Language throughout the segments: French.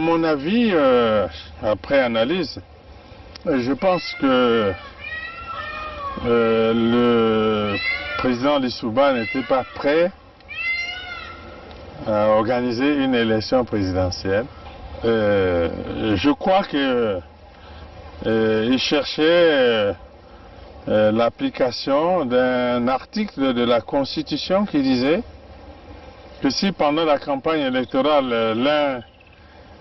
mon avis, après analyse, je pense que le président Lissouba n'était pas prêt à organiser une élection présidentielle. Je crois qu'il cherchait l'application d'un article de la Constitution qui disait que si pendant la campagne électorale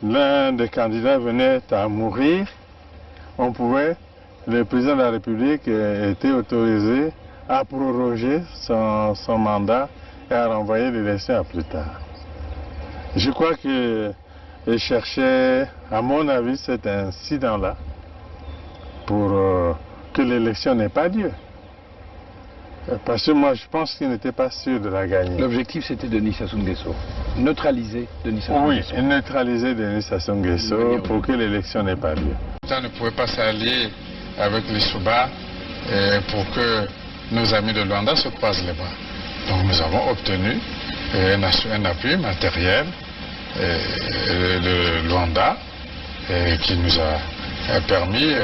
l'un des candidats venait à mourir, le président de la République était autorisé à proroger son mandat et à renvoyer l'élection à plus tard. Je crois qu'il cherchait, à mon avis, cet incident-là pour que l'élection n'ait pas lieu. Parce que moi, je pense qu'il n'était pas sûr de la gagner. L'objectif, c'était Denis Sassou Nguesso. Neutraliser Denis Sassou Nguesso. Oui, neutraliser Denis Sassou Nguesso pour que l'élection n'ait pas lieu. On ne pouvait pas s'allier avec les Souba pour que nos amis de Luanda se croisent les bras. Donc nous avons obtenu un appui matériel de Luanda qui nous a permis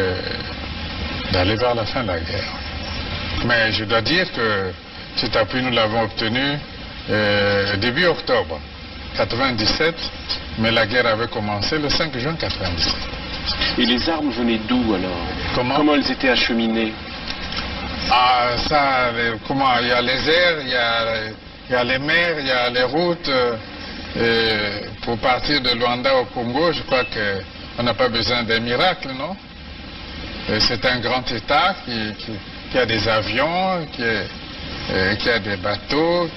d'aller vers la fin de la guerre. Mais je dois dire que cet appui, nous l'avons obtenu début octobre 1997, mais la guerre avait commencé le 5 juin 1997. Et les armes venaient d'où alors? Comment elles étaient acheminées? Ah, ça, comment? Il y a les airs, il y a les mers, il y a les routes. Pour partir de Luanda au Congo, je crois qu'on n'a pas besoin d'un miracle, non? C'est un grand État qui a des avions, qui a des bateaux,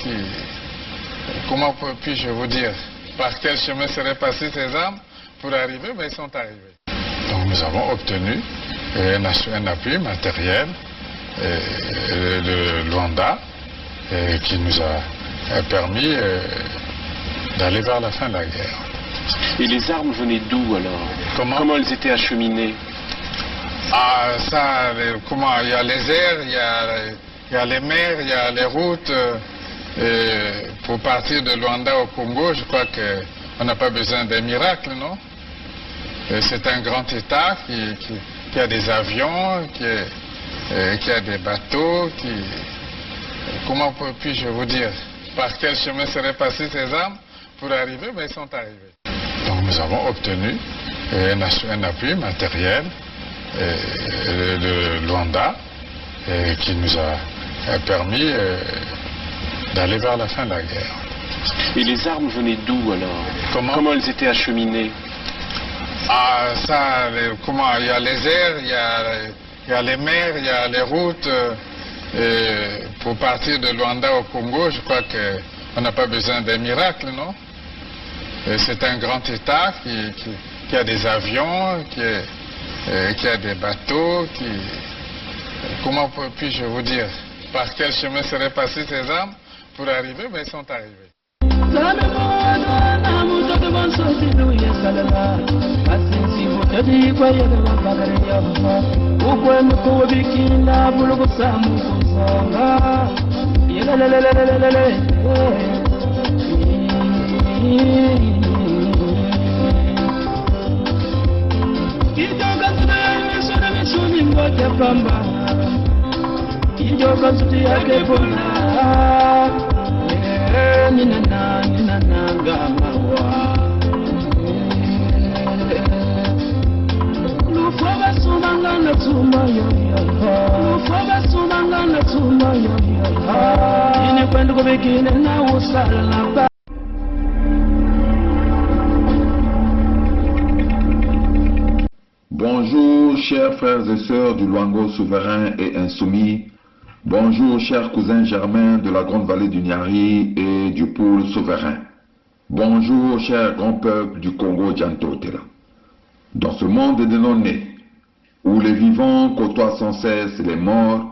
comment puis-je vous dire? Par quel chemin seraient passées ces armes pour arriver? Mais ils sont arrivés. Donc nous avons obtenu un appui matériel de Luanda qui nous a permis d'aller vers la fin de la guerre. Et les armes venaient d'où alors? Comment elles étaient acheminées? Ah, ça, comment? Il y a les airs, il y a les mers, il y a les routes. Pour partir de Luanda au Congo, je crois qu'on n'a pas besoin d'un miracle, non? C'est un grand État qui a des avions, qui a des bateaux, comment puis-je vous dire? Par quel chemin seraient passées ces armes pour arriver? Mais ils sont arrivés. Donc nous avons obtenu un appui matériel de Luanda qui nous a permis d'aller vers la fin de la guerre. Et les armes venaient d'où alors? Comment elles étaient acheminées? Ah, ça, comment? Il y a les airs, il y a les mers, il y a les routes. Pour partir de Luanda au Congo, je crois qu'on n'a pas besoin d'un miracle, non? C'est un grand État qui a des avions, qui a des bateaux, comment puis-je vous dire? Par quel chemin seraient passées ces armes pour arriver? Mais ils sont arrivés. Bonjour chers frères et sœurs du Luango souverain et insoumis. Bonjour chers cousins germains de la grande vallée du Niari et du pôle souverain. Bonjour chers grands peuples du Congo Djantotela. Dans ce monde des non-nés, où les vivants côtoient sans cesse les morts,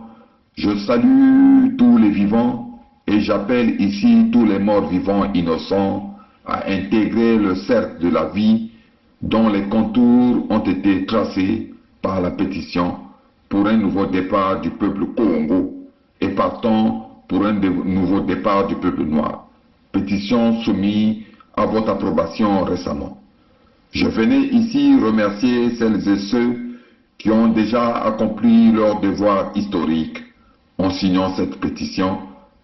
je salue tous les vivants et j'appelle ici tous les morts vivants innocents à intégrer le cercle de la vie dont les contours ont été tracés par la pétition pour un nouveau départ du peuple Congo et partant pour un nouveau départ du peuple noir. Pétition soumise à votre approbation récemment. Je venais ici remercier celles et ceux qui ont déjà accompli leur devoir historique en signant cette pétition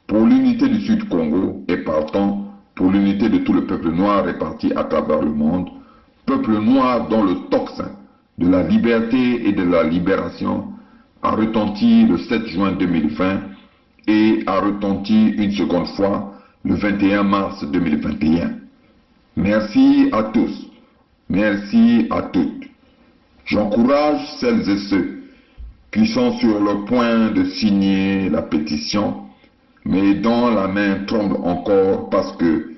pour l'unité du Sud Congo et partant pour l'unité de tout le peuple noir réparti à travers le monde, peuple noir dont le tocsin de la liberté et de la libération a retenti le 7 juin 2020 et a retenti une seconde fois le 21 mars 2021. Merci à tous, merci à toutes. J'encourage celles et ceux qui sont sur le point de signer la pétition, mais dont la main tremble encore parce que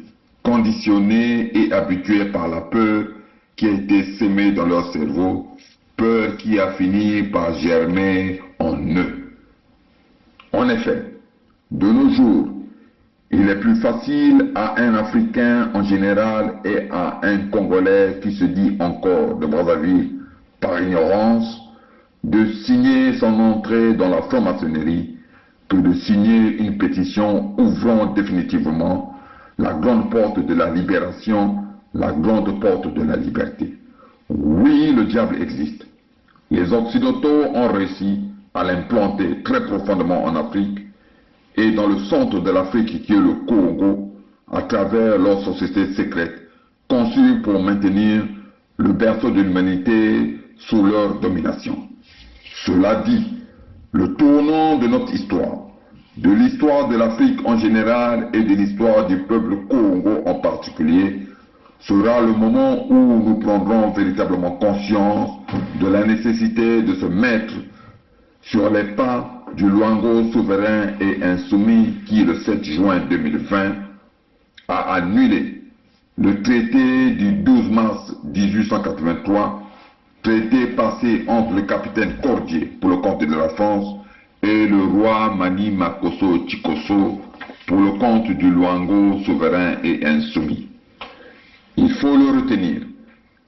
conditionnés et habitués par la peur qui a été sémée dans leur cerveau, peur qui a fini par germer en eux. En effet, de nos jours, il est plus facile à un Africain en général et à un Congolais qui se dit encore de Brazzaville par ignorance de signer son entrée dans la franc-maçonnerie que de signer une pétition ouvrant définitivement la grande porte de la libération, la grande porte de la liberté. Oui, le diable existe. Les Occidentaux ont réussi à l'implanter très profondément en Afrique et dans le centre de l'Afrique qui est le Congo, à travers leur société secrète, conçue pour maintenir le berceau de l'humanité sous leur domination. Cela dit, le tournant de notre histoire, de l'histoire de l'Afrique en général et de l'histoire du peuple Congo en particulier, sera le moment où nous prendrons véritablement conscience de la nécessité de se mettre sur les pas du Luango souverain et insoumis qui, le 7 juin 2020, a annulé le traité du 12 mars 1883, traité passé entre le capitaine Cordier pour le compte de la France et le roi Mani Makosso Chikoso pour le compte du Luango souverain et insoumis. Il faut le retenir,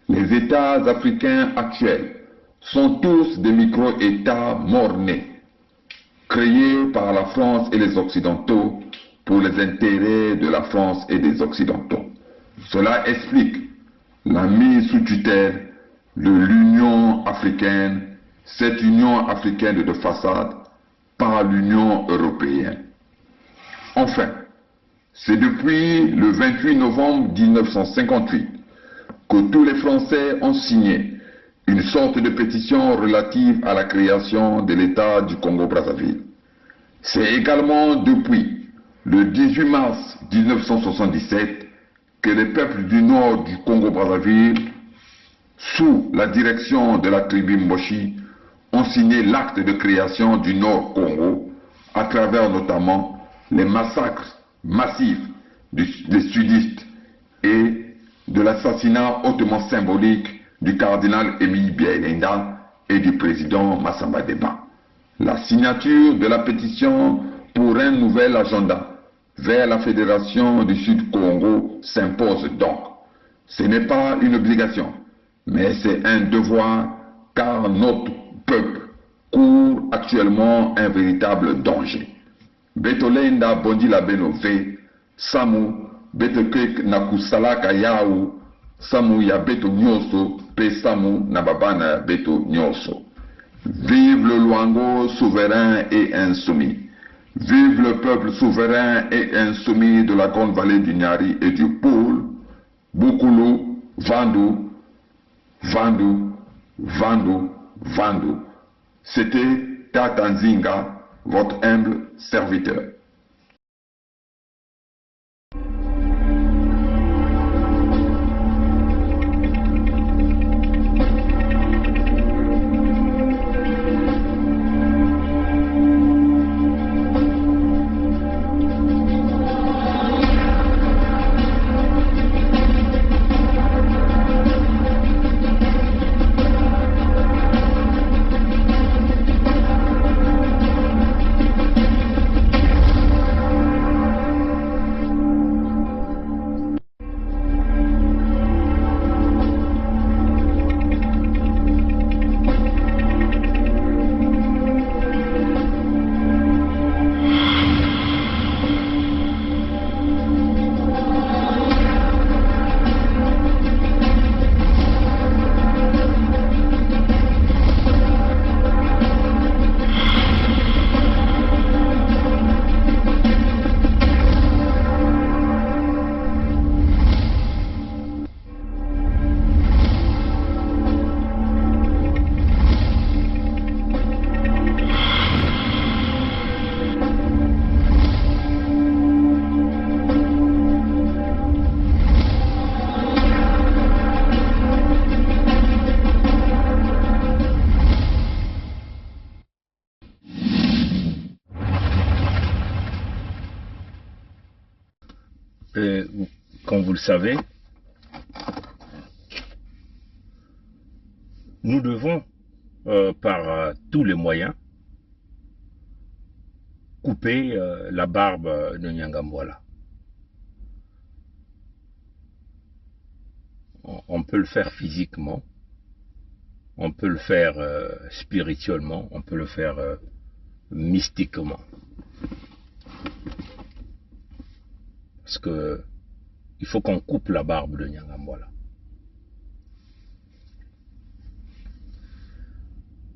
les États africains actuels sont tous des micro-États morts-nés, créés par la France et les Occidentaux pour les intérêts de la France et des Occidentaux. Cela explique la mise sous tutelle de l'Union africaine, cette Union africaine de façade, par l'Union européenne. Enfin, c'est depuis le 28 novembre 1958 que tous les Français ont signé une sorte de pétition relative à la création de l'État du Congo-Brazzaville. C'est également depuis le 18 mars 1977 que les peuples du nord du Congo-Brazzaville, sous la direction de la tribu Mboshi, ont signé l'acte de création du Nord Congo à travers notamment les massacres massifs des sudistes et de l'assassinat hautement symbolique du cardinal Émile Biaïlenda et du président Massamba Deba. La signature de la pétition pour un nouvel agenda vers la Fédération du Sud Congo s'impose donc. Ce n'est pas une obligation, mais c'est un devoir car notre peuple court actuellement un véritable danger. Betolenda bondi la benove, Samu, Betokek nakusalaka yau, Samu ya beto nyoso, pe Samu nababana beto nyoso. Vive le Luango souverain et insoumis. Vive le peuple souverain et insoumis de la grande vallée du Nyari et du Poul, Bukulu, Vandu, Vandu, Vandu, Vandu. C'était Tatanzinga, votre humble serviteur. comme vous le savez, nous devons, par tous les moyens, couper la barbe de Nyangambwala. On peut le faire physiquement, on peut le faire spirituellement, on peut le faire mystiquement. Parce que il faut qu'on coupe la barbe de Nyangambwala.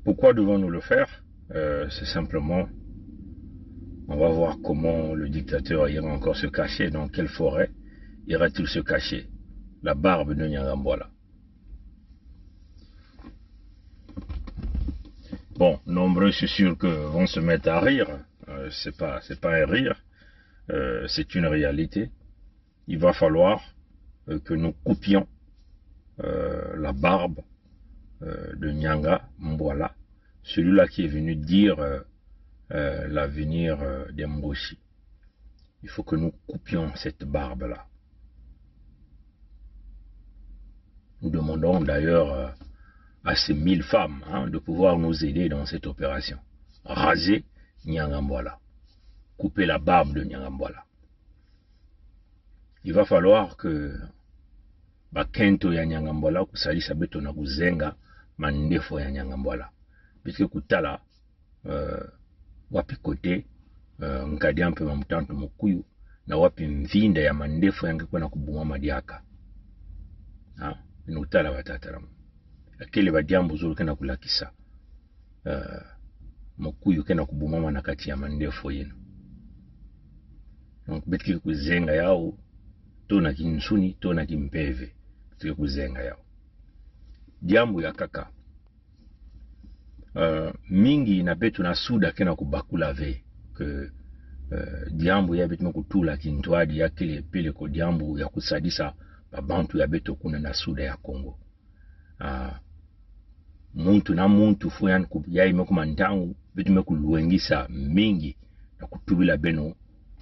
Pourquoi devons-nous le faire? C'est simplement, on va voir comment le dictateur ira encore se cacher, dans quelle forêt ira-t-il se cacher? La barbe de Nyangambwala. Bon, nombreux, je suis sûr que vont se mettre à rire. C'est pas un rire, c'est une réalité. Il va falloir que nous coupions la barbe de Nyangambwala, celui-là qui est venu dire l'avenir des Mboshi. Il faut que nous coupions cette barbe-là. Nous demandons d'ailleurs à ces 1000 femmes de pouvoir nous aider dans cette opération. Raser Nyangambwala. Couper la barbe de Nyangambwala. Il va falloir que bakento ya Nyangambwala kusalisa beto na kuzenga mandefo ya Nyangambwala. Bitike kutala wapi kote nkadi ampe mamutantu mukuyu na wapi mvinda ya mandefo yange kwa na kubuma madiaka. Inutala batataramu. Akele badiambu zuru kena kulakisa mukuyu kena kubuma na kati ya mandefo yenu. Donc bitike kuzenga yao tona kinsuni tona kimpeve bitike kuzenga yao. Diambu ya kaka mingi na betu na suda kena kubakula ve ke diambu ya betu kutula kintwadi ya kile pele ko diambu ya kusadisa babantu ya betu kuna na suda ya Kongo. Muntu na muntu fuyan ya ime kumantangu betu mekuluengisa mingi na kutubila beno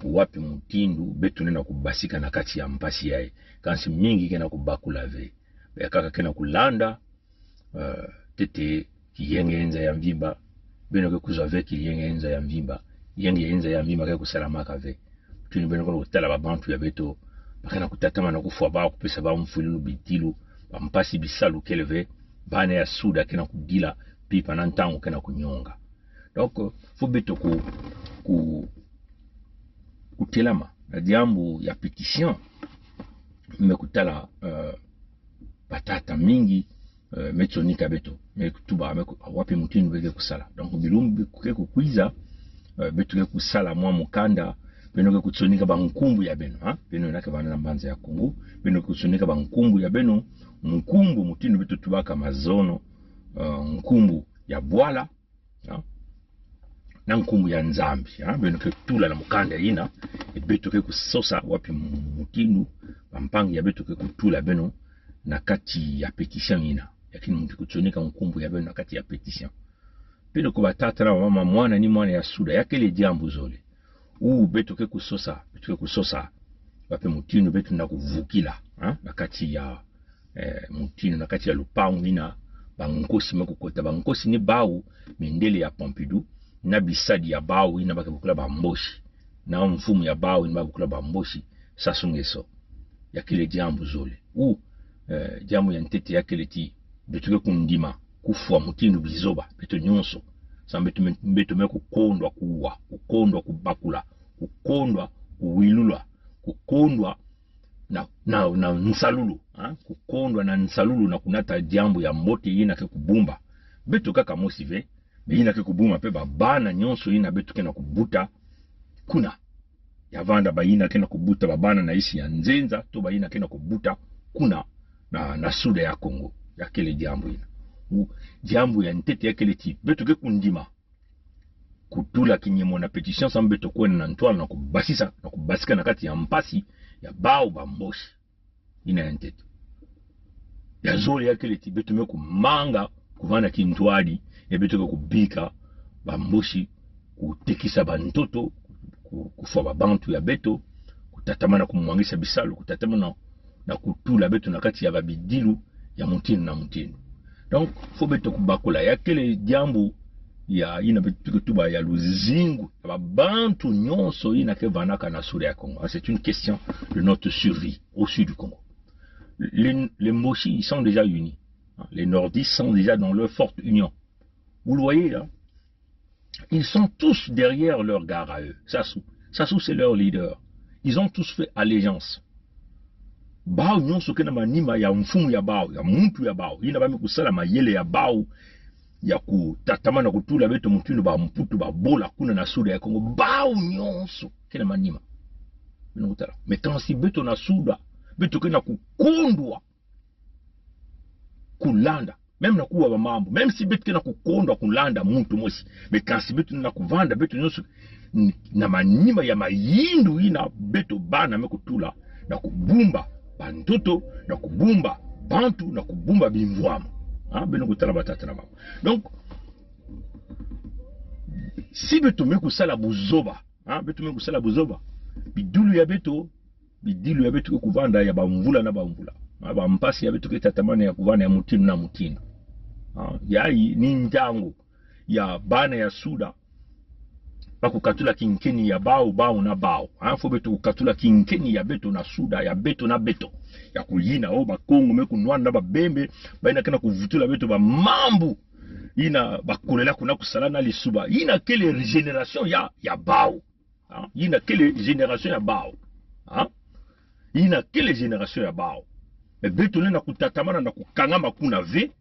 wapi mutindu betu nena kubasika na kati ya mpasi yae kansi mingi kena kubakula ve ya kaka kena kulanda tete kiyenge enza ya mvimba beno ke kuzave kiyenge enza ya mvimba yenge enza ya mvimba ke kusalamaka ve tuni beno ko kutala babantu ya beto bakana kutatama na kufwa ba kupesa ba mfululu bitilu bampasi bisalu keleve bana ya suda kena kudila pipa na ntango kena kunyonga. Donc faut beto kutelama na diambu ya petition mekutala batata mingi metsonika beto mekutuba wapi mutinu bege kusala. Donc bilumbi kuke kukwiza betu ke kusala mwa mukanda beno ke kutsonika ba nkumbu ya beno beno nake bana na mbanza ya Kongo beno kutsonika ba nkumbu ya beno nkumbu mutinu betu tubaka mazono nkumbu ya bwala na nkumbu ya nzambi beno ke tula na mukanda ina betu ke kusosa wapi mutinu bampangi ya betu ke kutula beno na kati ya petition ina yakini mtu kutsonika nkumbu ya beno na kati ya petition pino ko batata na mama mwana ni mwana ya suda yakele jambo zole betu ke kusosa wapi mutinu betu na kuvukila na kati ya mutinu na kati ya lupangu ina bankosi mekukota bankosi ni bawu mindele ya Pompidou na bisadi ya bawu ina bakabukula bamboshi na mfumu ya bawu ina bakabukula bamboshi sasungeso yakele jambo zole jambo ya ntete yakele ti betu ke kundima kufwa mutinu bizoba betu nyonso sambetu betu me kukondwa kuwa kukondwa kubakula kukondwa kuwilula kukondwa na nsalulu kukondwa na nsalulu na kunata jambo ya mbote yina ke kubumba betu kaka mosive yina ke kubuma pe babana nyonso yina betu ke na kubuta kuna yavanda bayina ke na kubuta babana na isi ya nzenza to bayina ke na kubuta kuna na suda ya Kongo yakele jambo ina jambo ya ntete yakele ti betu ke kundima kutula kinyemo na petition sambeto kwena na ntwala na kubasika na kati ya mpasi ya bao bamboshi ina ya ntete ya zoli yakele ti betu me kumanga kuvana kintwadi ya betu ke kubika bamboshi kutekisa bantoto kufwa babantu ya beto kutatamana kumwangisa bisalu kutatamana na kutula beto na kati ya babidilu ya mutinu na mutinu. Donc faut beto kubakola ya kele jambu ya ina betu tuba ya luzingu ya babantu nyonso ina ke vanaka na sura ya Congo. C'est une question de notre survie au sud du Congo. Les Moshi ils sont déjà unis. Les nordistes sont déjà dans leur forte union. Vous le voyez là, ils sont tous derrière leur gars à eux. Sassou c'est leur leader. Ils ont tous fait allégeance. Bao nyonso ke na manima ya mfumu ya bao, ya muntu ya bao. Ina bami kusala mayele ya bao ya kutatama na kutula beto mutunu ba mputu ba bola kuna na suda ya Congo. Bao nyonso ke na manima. Mais quand si beto na suda, beto ke na kukondwa kulanda. Même na kuwa mambo, même si beto ke na kukondwa kulanda muntu mosi. Mais quand si beto na kuvanda beto nyonso na manima ya mayindu ina beto bana me kutula na kubumba bantoto na kubumba bantu na kubumba bimvwama beno kutala batata na mama. Donc si beto me kusala buzoba beto me kusala buzoba bidilu ya beto ke kuvanda ya bamvula na bamvula ba mpasi ya beto ke tatamana ya kuvanda ya mutinu na mutinu yai ni njango ya bana ya suda bakukatula kinkeni ya bao na bao. Fo beto kukatula kinkeni ya beto na suda ya beto na beto. Ya kuyina bakongo meku nwanda babembe baina kena kuvutula beto ba mambu. Ina bakolela kuna kusala na lisuba. Ina kele génération ya bao. Ina kele génération ya bao. Ina kele génération ya bao. Beto na kutatamana na kukangama kuna ve.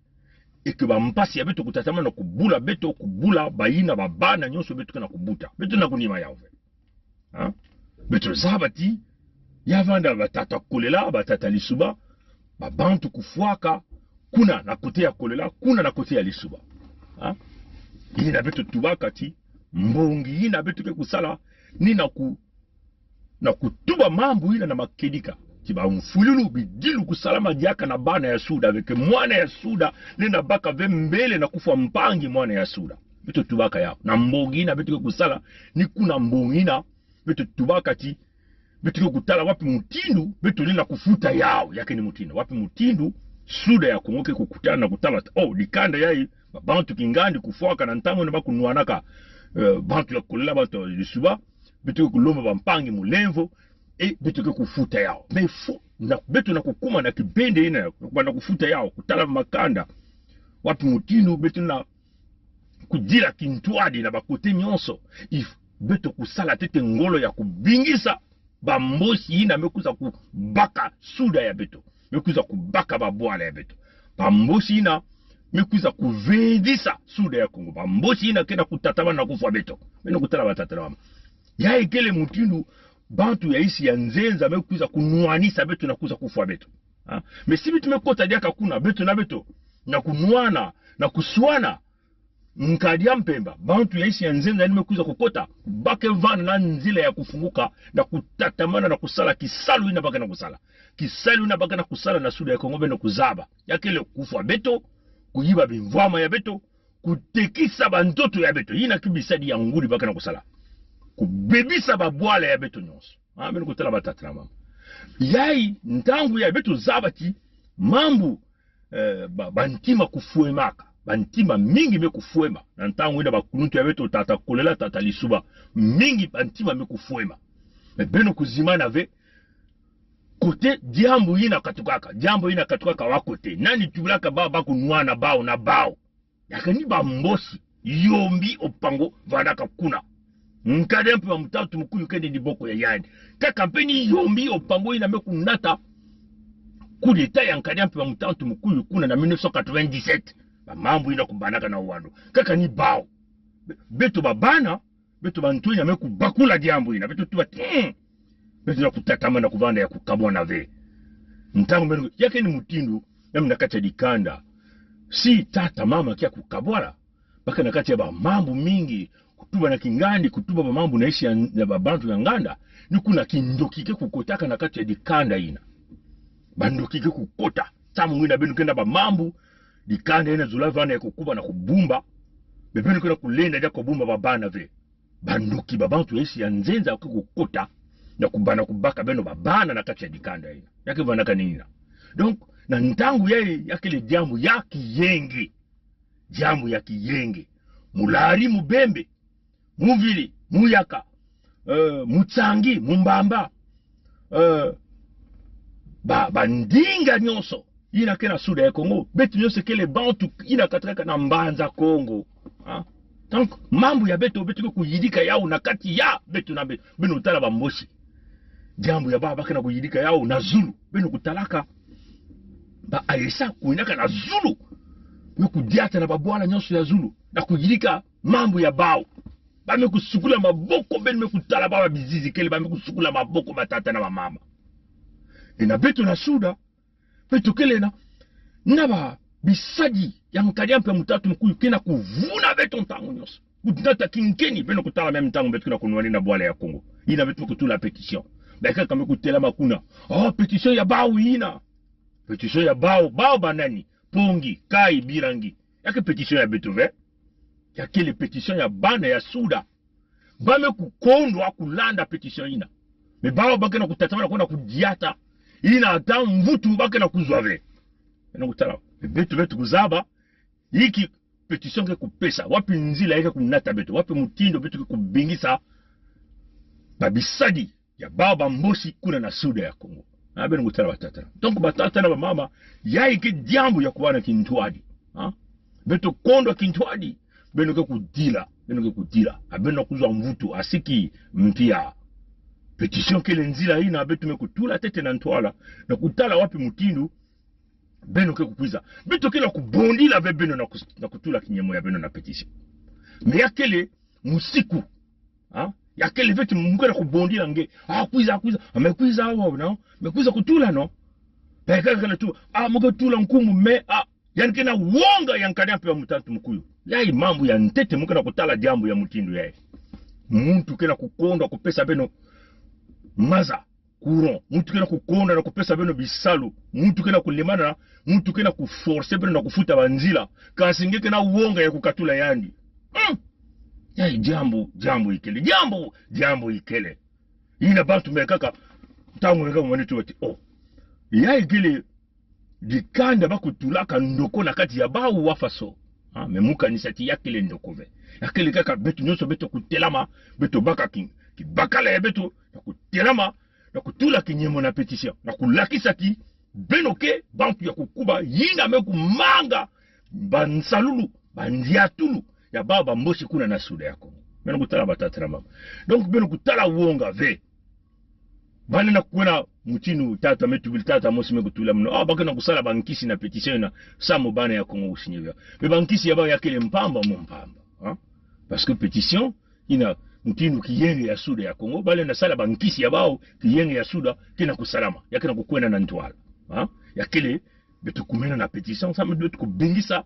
Et que mpasi ya beto kutatama na kubula beto kubula baina babana nyonso beto kana kubuta beto na kunima yao beto zabati yavanda batata kolela batata lisuba babantu kufuaka kuna na kote ya kolela kuna na kote ya lisuba ina beto tubaka ti mbongi ina beto ke kusala ni na kutuba mambu ina na makedika kiba mfululu bidilu kusalama diaka na bana ya suda avec mwana ya suda nena baka vembele na kufa mpangi mwana ya suda beto tubaka yao na mbongina beto kusala ni kuna mbongina beto tubaka ti beto kutala wapi mutindu beto nena kufuta yao yake ni mutindu wapi mutindu suda ya Kongo kukutana na kutala dikanda yai bantu kingandi kufuaka na ntango ne bakunwanaka bantu ya kolela bantu lisuba beto kulomba bampangi mulemvo beto ke kufuta yao. Mais fou na beto na kukuma na kibende ina kubanda kufuta yao kutala makanda watu mutinu beto na kudila kintuadi na bakote nyonso beto kusala tete ngolo ya kubingisa bambosi ina mekuza kubaka suda ya beto mekuza kubaka babwala ya beto bambosi ina mekuza kuvendisa suda ya Kongo bambosi ina kena kutatama na kufa beto beno kutala batata na mama ya ekele mutinu bantu ya isi ya nzenza mekuza kunuanisa beto na kuza kufa beto mais si bitu mekota diaka kuna beto na kunuana na kuswana mkadia mpemba bantu ya isi ya nzenza ni mekuza kukota bake vana na nzila ya kufunguka na kutatamana na kusala kisalu ina baka na kusala kisalu ina baka na kusala na suda ya Kongo beno kuzaba yakele kufa beto kuyiba bimvwama ya beto kutekisa bantoto ya beto ina kibisadi ya nguli baka na kusala kubebisa babwala ya beto nyonso beno kutala batata na mama yai ntangu ya beto zabati mambu bantima kufuemaka bantima mingi me kufuema na ntangu ina bakununtu ya beto tata kolela tata lisuba mingi bantima me kufuema beno kuzimana ve kote jambo ina katukaka wakote nani tubulaka baba kunwana bao na bao yakani bambosi yombi opango vadaka kuna nkade mpe wa mutatu mkuyu kende ni boko ya yani kaka mpeni yombi opango ina meku nata kudeta ya nkade mpe wa mutatu mkuyu kuna na 1997 mambo ina kubanaka na uwando kaka ni bao beto babana beto bantu ina meku bakula diambo ina beto tuba beto na kutatama na kuvanda ya kukabwa na ve ntango mbenu yake ni mutindu ya mnakacha dikanda si tata mama kia kukabwala baka nakati ya ba mambo mingi kutuba na kingandi kutuba ba mambo naishi ya babantu ya nganda ni kuna kindokike kukotaka na kati ya dikanda ina bandokike kukota tamu ngina benu kenda ba mambo dikanda ina zulavana ya kukuba na kubumba bebenu kena kulenda ya kubumba babana ve bandoki babantu naishi ya nzenza kukota na kubana kubaka beno babana na kati ya dikanda ina yake vanaka nina donc na ntangu yake le jambo ya kiyenge jambo ya kiyenge mulari mubembe muvili muyaka mutsangi mumbamba bandinga nyonso ina kena suda ya Kongo betu nyonso kele bantu ina katraka na mbanza Kongo donc mambo ya betu kuyidika yao na kati ya betu na beno utala bamboshi jambo ya baba kana kuyidika yao na Zulu beno kutalaka ba ayesa kuinaka na Zulu kudiata na babwala nyonso ya Zulu na kuyidika mambo ya bao bame kusukula maboko beno kutala baba bizizi kele bame kusukula maboko batata na mama ina betu na suda betu kele na ba bisaji ya mkadiampe mutatu mkuyu kena kuvuna betu ntangu nyonso kudata kinkeni beno kutala meme ntangu betu na kunwani na bwala ya Kongo ina betu kutula petition beka kame kutela makuna petition ya bao ina petition ya bao banani pongi kai birangi yake petition ya betu ve yake le petition ya bana ya suda bame kukondwa kulanda petition ina me bao bakena kutatama na kwenda kudiata ina ata mvutu bakena kuzwave ina kutala betu kuzaba hiki petition ke kupesa wapi nzila yake kunata betu wapi mutindo betu ke kubingisa babisadi ya baba mboshi kuna na suda ya Kongo na beno kutala batata donc batata na mama yaike jambo ya kuwana kintwadi betu kondo kintwadi beno ke kudila abeno kuzwa mvutu asiki mpia petition ke nzila ina betu mekutula tete na ntwala na kutala wapi mutindo beno ke kukwiza beto kila kubondila beno na kutula kinyemo ya beno na petition me yakele musiku yakele vetu mkwela kubondila nge kwiza amekwiza awo no mekwiza kutula no peka kana tu mko tula nkumu me yani kena wonga yankania pe mutatu mkuyu yai mambo ya ntete mkwela kutala jambo ya mutindo yae muntu kena kukonda kupesa beno maza courant muntu kena kukonda na kupesa beno bisalu muntu kena kulemana muntu kena kuforce beno na kufuta banzila kasingeke na uonga ya kukatula yandi yai jambo ikele jambo ikele ina bantu mekaka tangu weka mwanetu wati yai ikele dikanda bakutulaka ndoko na kati ya bao wafaso memuka nisati yakele ndoko ve yakele kaka betu nyonso betu kutelama betu baka bakala ya betu na kutelama na kutula kinyemo na petition na kulakisa ki benoke bantu ya kukuba yina meku manga bansalulu bandiatulu ya baba mboshi kuna na suda yako beno kutala batata na mama donc beno kutala uonga ve bale na kuona mutinu tata metu bil tata mosi mekutula mno baka na kusala bankisi na petition na samo bana ya Kongo usinyevya me bankisi ya ba yakele mpamba parce que petition ina mutinu kiyenge ya suda ya Kongo bale na sala bankisi ya bao kiyenge ya suda kina kusalama yakena kukwena na ntwala yakele betu kumena na petition sa betu kubingisa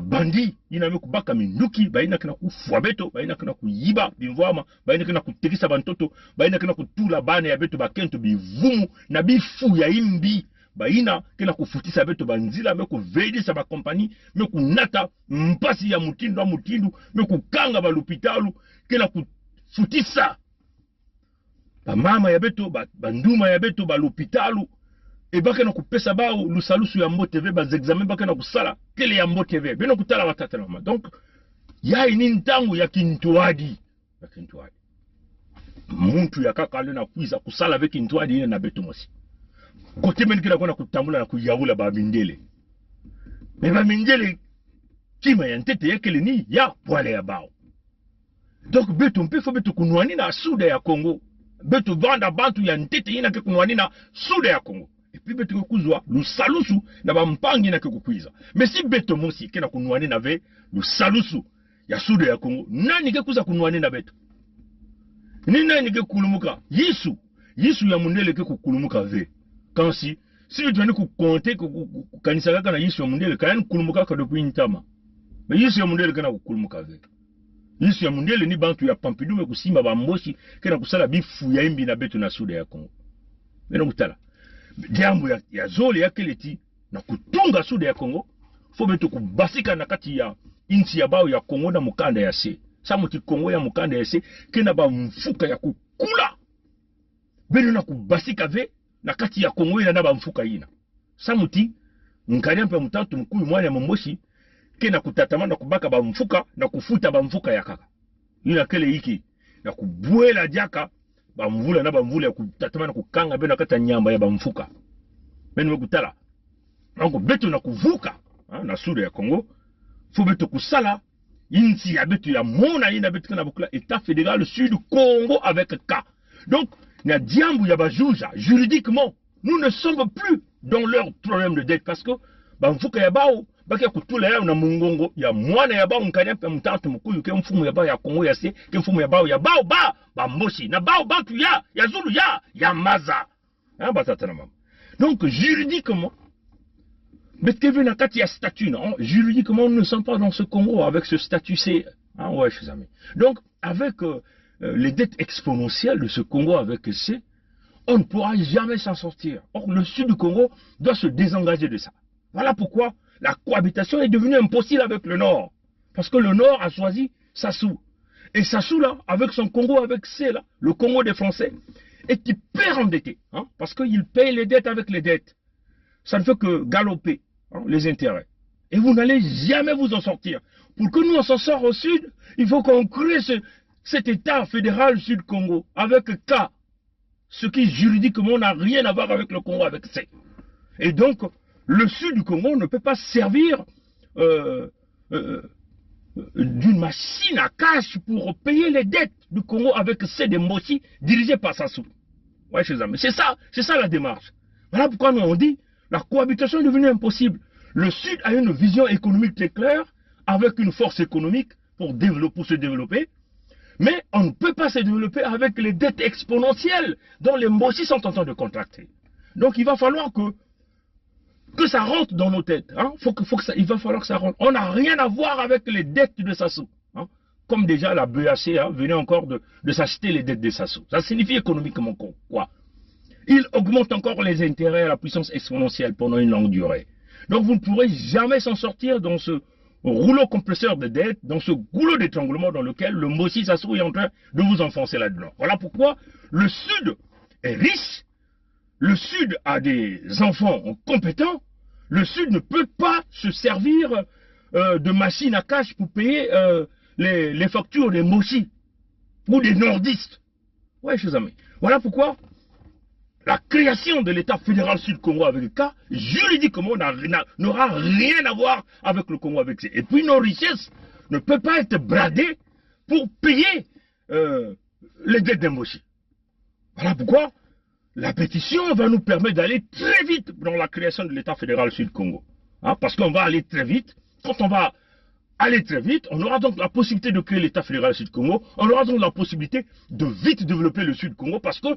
bandi ina kubaka minduki baina kena kufwa beto baina kena kuyiba bimvama baina kena kutekisa bantoto baina kena kutula bana ya beto bakento bivumu na bifu ya imbi baina kena kufutisa beto banzila mekuvedisa ba kompani mekunata mpasi ya mutindu mekukanga balupitalu kena kufutisa mama ya beto banduma ya beto balupitalu baka na kupesa bao lusalusu ya mbote ve examen baka na kusala kele ya mbote ve beno kutala watata na mama donc yai ni ntangu ya kintwadi muntu ya kaka ale na kuiza kusala ve kintwadi ina na beto mosi kote meni kila kona kutambula na kuyawula babindele me babindele kima ya ntete yakele ni ya pwale ya bao donc beto mpefo beto kunwani na suda ya Kongo beto vanda bantu ya ntete ina ke kunwani na suda ya Kongo epi beto kuzwa lusalusu na bampangi na kukukwiza mesi beto mosi kena kunwani na ve lusalusu ya suda ya Kongo nani ke kuza kunwani na beto ni nani ke kulumuka yisu ya mundele ke kukulumuka ve kansi si beto ni kukonte kukanisa kaka na yisu ya mundele kayani kulumuka ka depuis ntama me yisu ya mundele kena kukulumuka ve yisu ya mundele ni bantu ya Pampidume kusimba bamboshi kena kusala bifu ya imbi na beto na suda ya Kongo beno mutala jambo ya zole ya keleti na kutunga suda ya Kongo fo beto kubasika na kati ya inchi ya bao ya Kongo na mukanda ya se samuti Kongo ya mukanda ya se kena ba mfuka ya kukula beno na kubasika ve na kati ya Kongo ina na bamfuka ina samuti nkanya mpe mutatu mkuu mwana momboshi ke na kutatama na kubaka bamfuka na kufuta bamfuka ya kaka ina kele hiki na kubwela jaka bamvula na bamvula ya kutatama na kukanga beno kata nyamba ya bamfuka beno kutala donc beto na kuvuka na sura ya Kongo faut beto kusala insi ya beto ya mona ina beto na bukula état fédéral sud Congo avec K. Donc na diambu ya bajuja juridiquement nous ne sommes plus dans leur problème de dette parce que bamfuka ya bao baki kutula ya na mungongo ya mwana ya bao nkanya pe mtatu mkuyu ke mfumu ya bao ya Kongo ya se ke mfumu ya bao ba mboshi na bao bantu ya zulu ya maza batatana mama. Donc juridiquement mais que veut la carte y a statut non juridiquement nous ne sommes pas dans ce Congo avec ce statut c'est ouais chers amis. Donc avec les dettes exponentielles de ce Congo avec C, on ne pourra jamais s'en sortir. Or le sud du Congo doit se désengager de ça. Voilà pourquoi la cohabitation est devenue impossible avec le nord. Parce que le nord a choisi Sassou. Et Sassou là, avec son Congo avec C là, le Congo des Français, est hyper endetté. Parce qu'il paye les dettes avec les dettes. Ça ne fait que galoper les intérêts. Et vous n'allez jamais vous en sortir. Pour que nous on s'en sorte au sud, il faut qu'on crée cet état fédéral sud-Congo avec K. Ce qui juridiquement n'a rien à voir avec le Congo avec C. Et donc, le sud du Congo ne peut pas servir d'une machine à cash pour payer les dettes du Congo avec C de Mossi dirigé par Sassou. Ouais, chers amis, c'est ça la démarche. Voilà pourquoi nous on dit la cohabitation est devenue impossible. Le Sud a une vision économique très claire, avec une force économique pour se développer, mais on ne peut pas se développer avec les dettes exponentielles dont les Mossi sont en train de contracter. Donc il va falloir que ça rentre dans nos têtes. Il va falloir que ça rentre. On n'a rien à voir avec les dettes de Sassou. Comme déjà la BAC venait encore de s'acheter les dettes de Sassou. Ça signifie économiquement quoi? Il augmente encore les intérêts à la puissance exponentielle pendant une longue durée. Donc vous ne pourrez jamais s'en sortir dans ce rouleau compresseur de dettes, dans ce goulot d'étranglement dans lequel le Mossi Sassou est en train de vous enfoncer là-dedans. Voilà pourquoi le Sud est riche, le Sud a des enfants compétents, le Sud ne peut pas se servir de machines à cash pour payer les factures des Mossi ou des nordistes. Ouais, chers amis. Voilà pourquoi la création de l'État fédéral sud-Congo avec le K, juridiquement, n'aura rien à voir avec le Congo avec C. Et puis nos richesses ne peuvent pas être bradées pour payer les dettes des Mossi. Voilà pourquoi la pétition va nous permettre d'aller très vite dans la création de l'État fédéral sud-Congo. Parce qu'on va aller très vite. Quand on va aller très vite, on aura donc la possibilité de créer l'État fédéral sud-Congo. On aura donc la possibilité de vite développer le sud-Congo parce que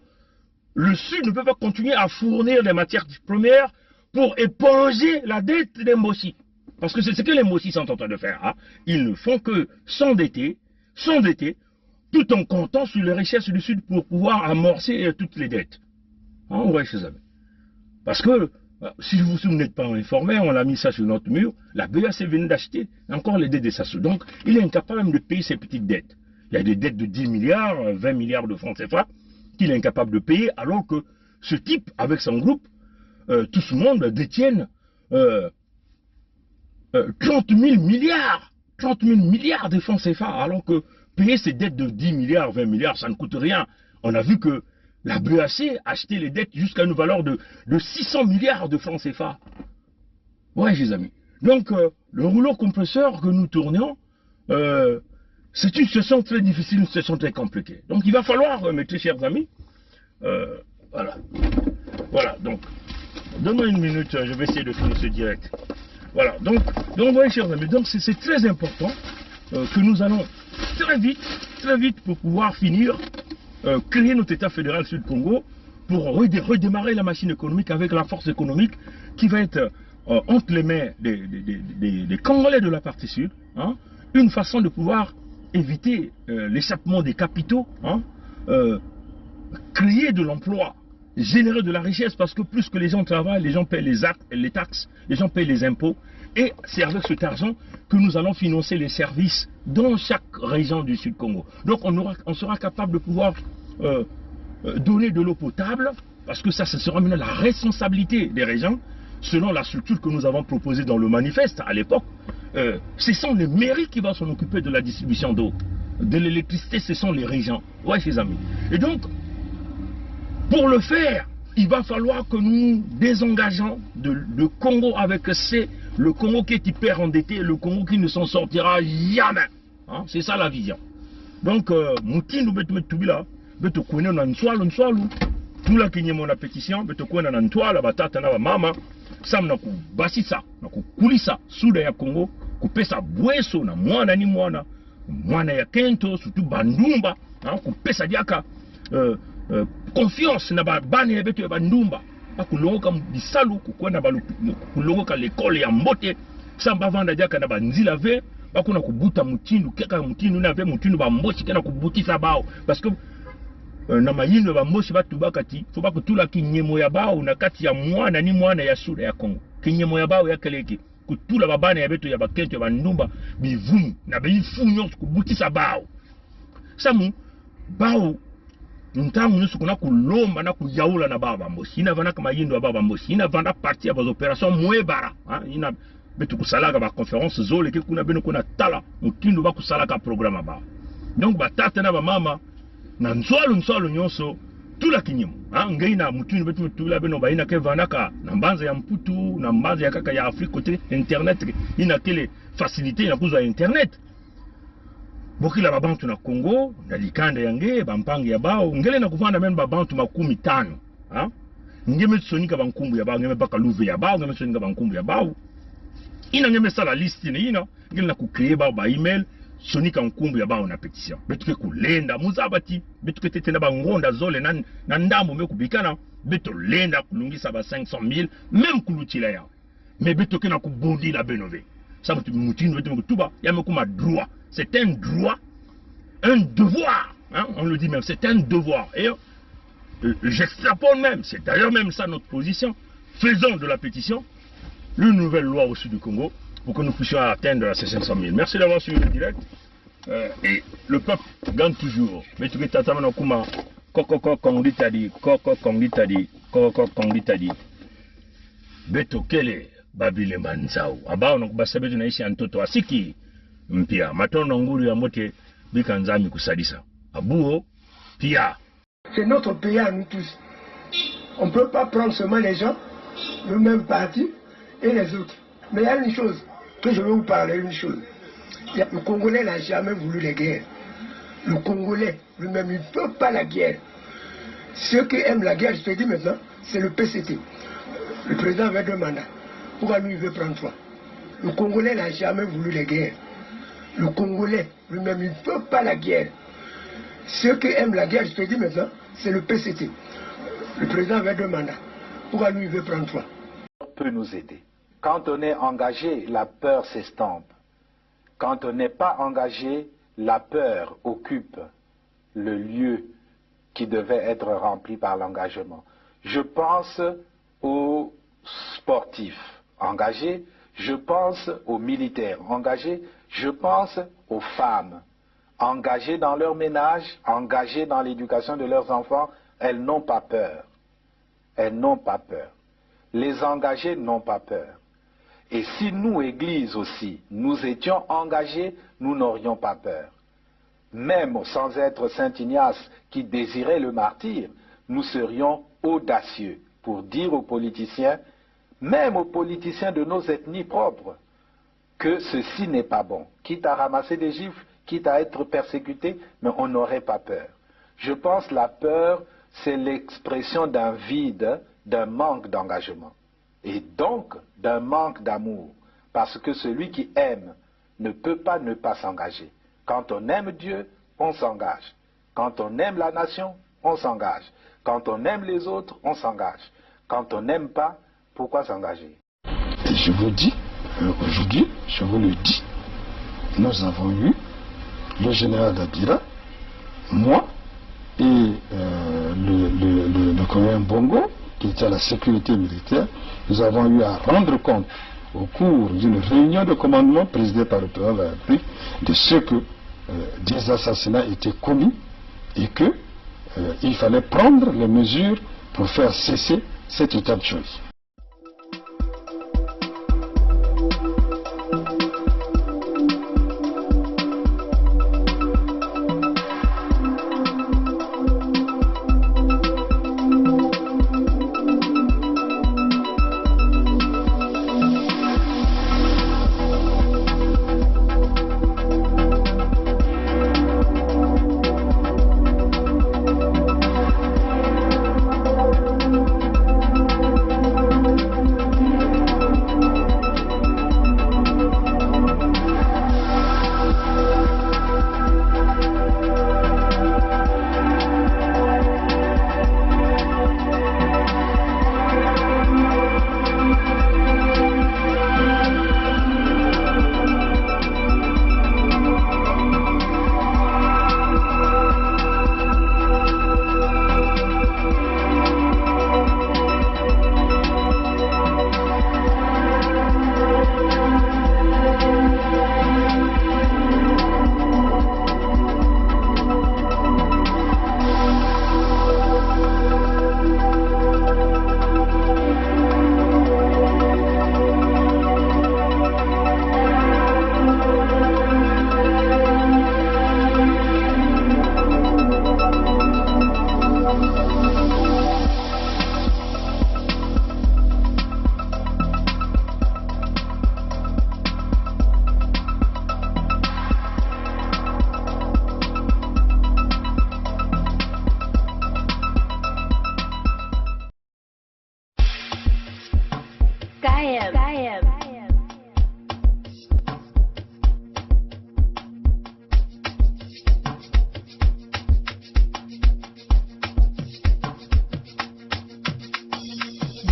le Sud ne peut pas continuer à fournir des matières premières pour éponger la dette des Mossi. Parce que c'est ce que les Mossi sont en train de faire. Ils ne font que s'endetter, tout en comptant sur les richesses du Sud pour pouvoir amorcer toutes les dettes. Ouais, chers amis. Parce que, si vous n'êtes pas informé, on a mis ça sur notre mur, la BAC vient d'acheter encore les dettes de Sassou. Donc, il est incapable de payer ses petites dettes. Il y a des dettes de 10 milliards, 20 milliards de francs CFA, qu'il est incapable de payer, alors que ce type, avec son groupe, tout ce monde détiennent 30 000 milliards de francs CFA, alors que payer ces dettes de 10 milliards, 20 milliards, ça ne coûte rien. On a vu que la BAC achetait les dettes jusqu'à une valeur de 600 milliards de francs CFA. Ouais, les amis. Donc, le rouleau compresseur que nous tournions, c'est une situation très difficile, une situation très compliquée. Donc il va falloir, mes très chers amis, voilà, donc, donne-moi une minute, je vais essayer de finir ce direct. Voilà, donc voyez chers amis, donc c'est très important que nous allons très vite pour pouvoir finir, créer notre État fédéral Sud-Congo, pour redémarrer la machine économique avec la force économique qui va être entre les mains des Congolais de la partie sud, une façon de pouvoir éviter l'échappement des capitaux, créer de l'emploi, générer de la richesse, parce que plus que les gens travaillent, les gens payent les taxes, les gens payent les impôts, et c'est avec cet argent que nous allons financer les services dans chaque région du Sud-Congo. Donc on sera capable de pouvoir donner de l'eau potable, parce que ça, ce sera maintenant la responsabilité des régions, selon la structure que nous avons proposée dans le manifeste à l'époque. Ce sont les mairies qui vont s'en occuper de la distribution d'eau. De l'électricité, ce sont les régions. Ouais, chers amis. Et donc, pour le faire, il va falloir que nous désengageons le Congo avec le Congo qui est hyper endetté, le Congo qui ne s'en sortira jamais. Hein? C'est ça la vision. Donc, Moutine, beto kwenye na nswalu tula kinye mona pétition beto kwenye na ntwala batata na mama sam na kubasisa na kukulisa suda ya Congo kupesa bweso na mwana ya kento surtout bandumba kupesa diaka confiance na bane beto ya bandumba bakulongoka bisalu kukwenda kulongoka l'école ya mbote samba vanda diaka na banzila ve bakuna kubuta mutindu keka mutindu na ve mutindu ba mbochi kana kubutisa bao parce que na mayindo ba mbochi batu bakati fo bakutula kinyemo ya bao na kati ya mwana ya suda ya Congo kinyemo ya bao ya keleki kutula babana ya beto ya bakento ya bandumba bivumu na bifunyo kubutisa bao samu bao ntangu nusu kuna kulomba na kuyaula na baba mbochi ina vana kama yindo ya baba mbochi ina vana parti ya bas opération mwebara ina betu kusalaka ba conférence zole ke kuna beno kuna tala mutindo ba kusalaka programme ba donc ba tata na ba mama na nsolo nyonso tula kinyimo ngai na mutindo betu tula beno ba ina ke vanaka na mbanza ya mputu na mbanza ya kaka ya Afrique côté internet ina kele facilité na kuzo internet bokila ba bantu na Congo na likanda yange ba mpangi ya bao ngele na kuvanda men ba bantu 50 ngeme tsonika ba nkumbu ya bao ngeme baka luve ya bao ngeme tsonika ba nkumbu ya bao ina ngeme sala liste ni ina ngeli na kucreer ba email sonika nkumbu ya bao na petition betuke kulenda muzabati betuke tetena ba ngonda zole na ndambo me kubikana beto lenda kulungisa ba 500,000 même kulutila ya mais betuke na kubondi la benove ça mutino betuke kutuba ya mekuma droit c'est un droit un devoir on le dit même c'est un devoir et j'extrapole même c'est d'ailleurs même ça notre position faisons de la pétition une nouvelle loi au sud du Congo pour que nous puissions atteindre ces 500,000. Merci d'avoir suivi le direct. Et le peuple gagne toujours. Mais tu peux t'attendre à Koko Kongitadi, Koko Kongitadi, Koko Kongitadi. Beto Kele, Babile Manzao. Aba on a sabe tunaishi antoto asiki mpia. Matono nguru ya mote bikanzami kusadisa. Abuo pia. C'est notre pays à nous tous. On ne peut pas prendre seulement les gens, le même parti et les autres. Mais il y a une chose que je veux vous parler, une chose. Le Congolais n'a jamais voulu la guerre. Le Congolais lui-même, il ne peut pas la guerre. Ceux qui aiment la guerre, je te dis maintenant, c'est le PCT. Le président avait 2 mandats. Pourquoi lui, il veut prendre 3? Le Congolais n'a jamais voulu la guerre. Le Congolais lui-même, il ne peut pas la guerre. Ceux qui aiment la guerre, je te dis maintenant, c'est le PCT. Le président avait 2 mandats. Pourquoi lui, il veut prendre 3? Peut nous aider. Quand on est engagé, la peur s'estompe. Quand on n'est pas engagé, la peur occupe le lieu qui devait être rempli par l'engagement. Je pense aux sportifs engagés, je pense aux militaires engagés, je pense aux femmes engagées dans leur ménage, engagées dans l'éducation de leurs enfants. Elles n'ont pas peur. Elles n'ont pas peur. Les engagés n'ont pas peur. Et si nous, Église aussi, nous étions engagés, nous n'aurions pas peur. Même sans être Saint Ignace qui désirait le martyre, nous serions audacieux pour dire aux politiciens, même aux politiciens de nos ethnies propres, que ceci n'est pas bon. Quitte à ramasser des gifles, quitte à être persécuté, mais on n'aurait pas peur. Je pense que la peur, c'est l'expression d'un vide, d'un manque d'engagement. Et donc d'un manque d'amour, parce que celui qui aime ne peut pas ne pas s'engager. Quand on aime Dieu, on s'engage. Quand on aime la nation, on s'engage. Quand on aime les autres, on s'engage. Quand on n'aime pas, pourquoi s'engager? Et je vous dis, aujourd'hui, je vous le dis, nous avons eu le général Dadira, moi et le colonel Bongo, qui était à la sécurité militaire. Nous avons eu à rendre compte au cours d'une réunion de commandement présidée par le président de la République de ce que des assassinats étaient commis et que il fallait prendre les mesures pour faire cesser cet état de choses.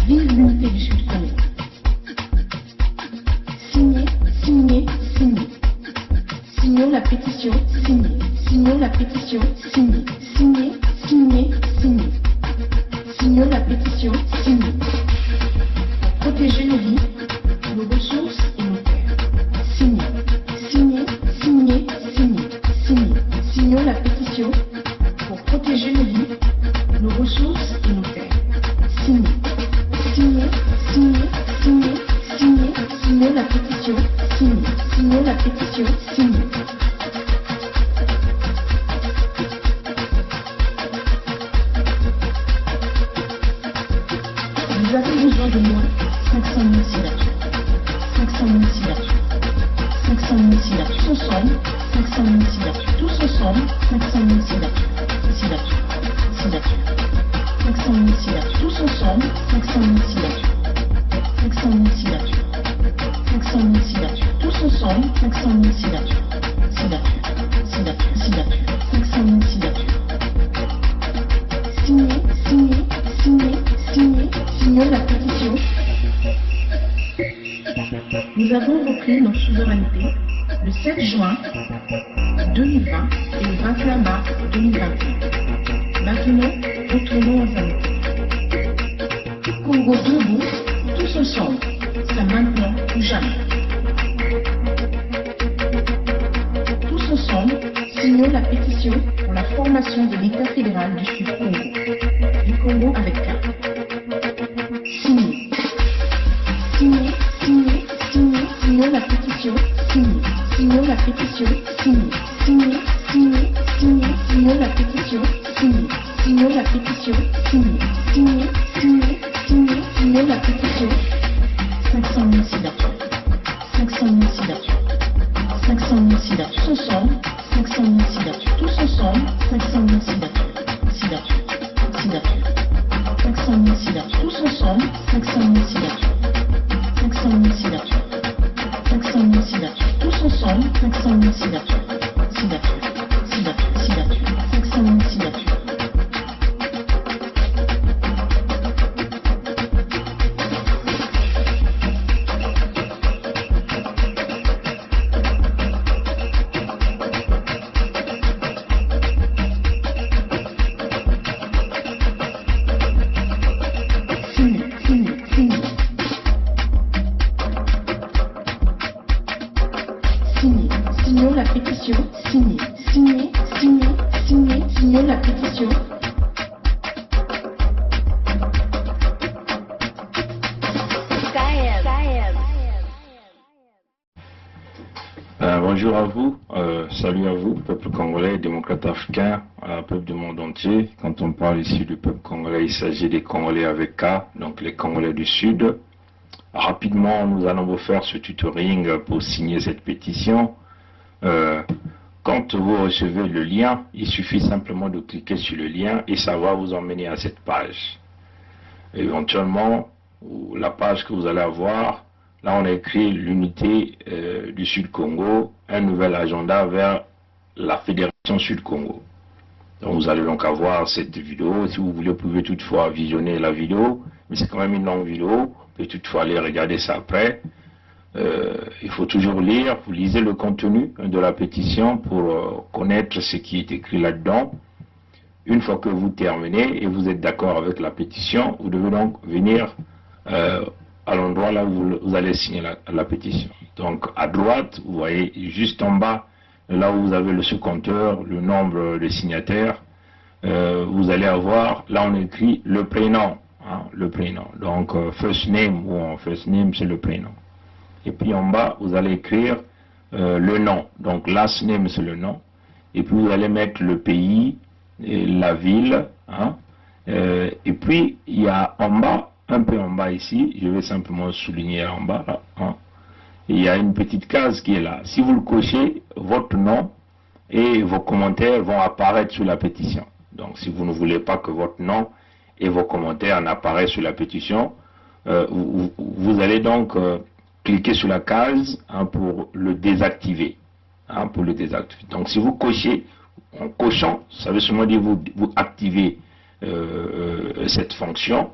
Vive l'unité du Sud-Congo. Signez, signez, signez. Signons la pétition, signez. Signons la pétition, signez. Signez, signez, signez. Signons la pétition, signez. Pour protéger nos vies, nos ressources et nos terres. Signez, signez, signez, signez. Signez. Signons la pétition pour protéger nos vies, nos ressources et nos terres. Signez. Signez, signez, signez, signez, signez la pétition, signez, signez la pétition, signez. Vous avez besoin de moi, 500 000 signatures. 500 000 signatures. 500 000 signatures. Tous ensemble, 500 000 signatures. Tous ensemble, 500 000 signatures. Signatures. Signatures. 500 000 signatures. Tous ensemble, 500 000 signatures. 500 000 signatures. 500 000 signatures. Tous ensemble, 500 000 signatures. Signatures. Signatures. Signatures. 500 000 signatures. Signez, signez, signez, signez, signez la pétition. Nous avons repris notre souveraineté le 7 juin 2020 et le 21 mars 2021. Maintenant, retournons aux années. Congo debout, tous ensemble, c'est maintenant ou jamais. Tous ensemble, signons la pétition pour la formation de l'État fédéral du Sud-Congo. Du Congo avec K. Signez. Signez, signez, signez, signons la pétition, signez. Signons la pétition, signez. Signez, signez, signez, signons la pétition, signez. Signons la pétition, signez. Signez, signez, signez, signons la pétition. 500 000 signatures. 500 000 signatures. 500 000 signatures. Tous ensemble, 500 000 signatures. Tous ensemble, 500 000 signatures. Signatures. Signatures. 500 000 signatures. Tous ensemble, 500 000 signatures. 500 000 signatures. 500 000 signatures. Tous ensemble, 500 000 signatures. Signatures. Signatures. Signatures. 500 000 signatures. Signons la pétition, signez, signez, signez, signez, signons la pétition Bonjour à vous, salut à vous, peuple congolais, démocrate africain, peuple du monde entier. Quand on parle ici du peuple congolais, il s'agit des Congolais avec K, donc les Congolais du Sud. Rapidement, nous allons vous faire ce tutoring pour signer cette pétition. Quand vous recevez le lien, il suffit simplement de cliquer sur le lien et ça va vous emmener à cette page. Éventuellement, la page que vous allez avoir, là on a écrit l'unité du Sud-Congo, un nouvel agenda vers la Fédération Sud-Congo. Donc vous allez donc avoir cette vidéo. Si vous voulez, vous pouvez toutefois visionner la vidéo, mais c'est quand même une longue vidéo. Vous pouvez toutefois aller regarder ça après. Il faut toujours lire, vous lisez le contenu de la pétition pour connaître ce qui est écrit là-dedans. Une fois que vous terminez et vous êtes d'accord avec la pétition, vous devez donc venir à l'endroit là où vous allez signer la pétition. Donc à droite, vous voyez juste en bas, là où vous avez ce compteur, le nombre de signataires, vous allez avoir, là on écrit le prénom, hein, le prénom. Donc first name, ou first name c'est le prénom. Et puis en bas, vous allez écrire le nom. Donc last name c'est le nom. Et puis vous allez mettre le pays, et la ville, hein. Et puis il y a en bas, un peu en bas ici, je vais simplement souligner en bas, là, hein. Il y a une petite case qui est là. Si vous le cochez, votre nom et vos commentaires vont apparaître sur la pétition. Donc si vous ne voulez pas que votre nom et vos commentaires n'apparaissent sur la pétition, vous allez donc cliquer sur la case, hein, pour le désactiver. Hein, pour le désactiver. Donc si vous cochez, en cochant, ça veut seulement dire vous activez cette fonction.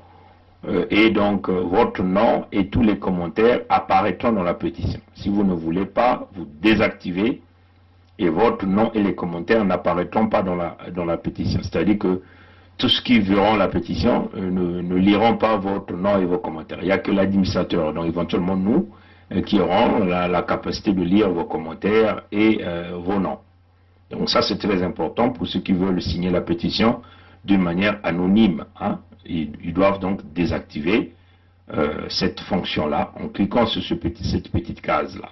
Et donc votre nom et tous les commentaires apparaîtront dans la pétition. Si vous ne voulez pas, vous désactivez et votre nom et les commentaires n'apparaîtront pas dans la pétition. C'est-à-dire que tous ceux qui verront la pétition ne liront pas votre nom et vos commentaires. Il n'y a que l'administrateur, donc éventuellement nous, qui auront la capacité de lire vos commentaires et vos noms. Donc ça c'est très important pour ceux qui veulent signer la pétition d'une manière anonyme, hein. Ils doivent donc désactiver cette fonction-là en cliquant sur cette petite case-là.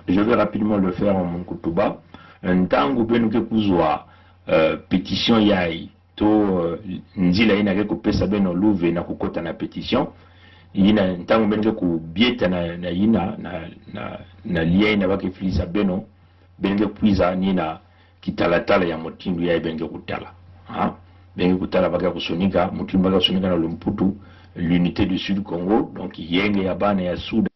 Je vais rapidement le faire en mon kutuba. Ntango benuke kuzwa pétition yai to nzila ina ke kopesa beno luve na kukota na pétition. Ina ntango benuke kubieta na ina na lia ina bake filisa beno benuke puiza nina kitalatala ya motindu yai benuke kutala. Hein? Ben kutala baka kusonika mutimba baka kusonika na Lumputu, l'unité du Sud Congo, donc yenge ya bana ya Soudan,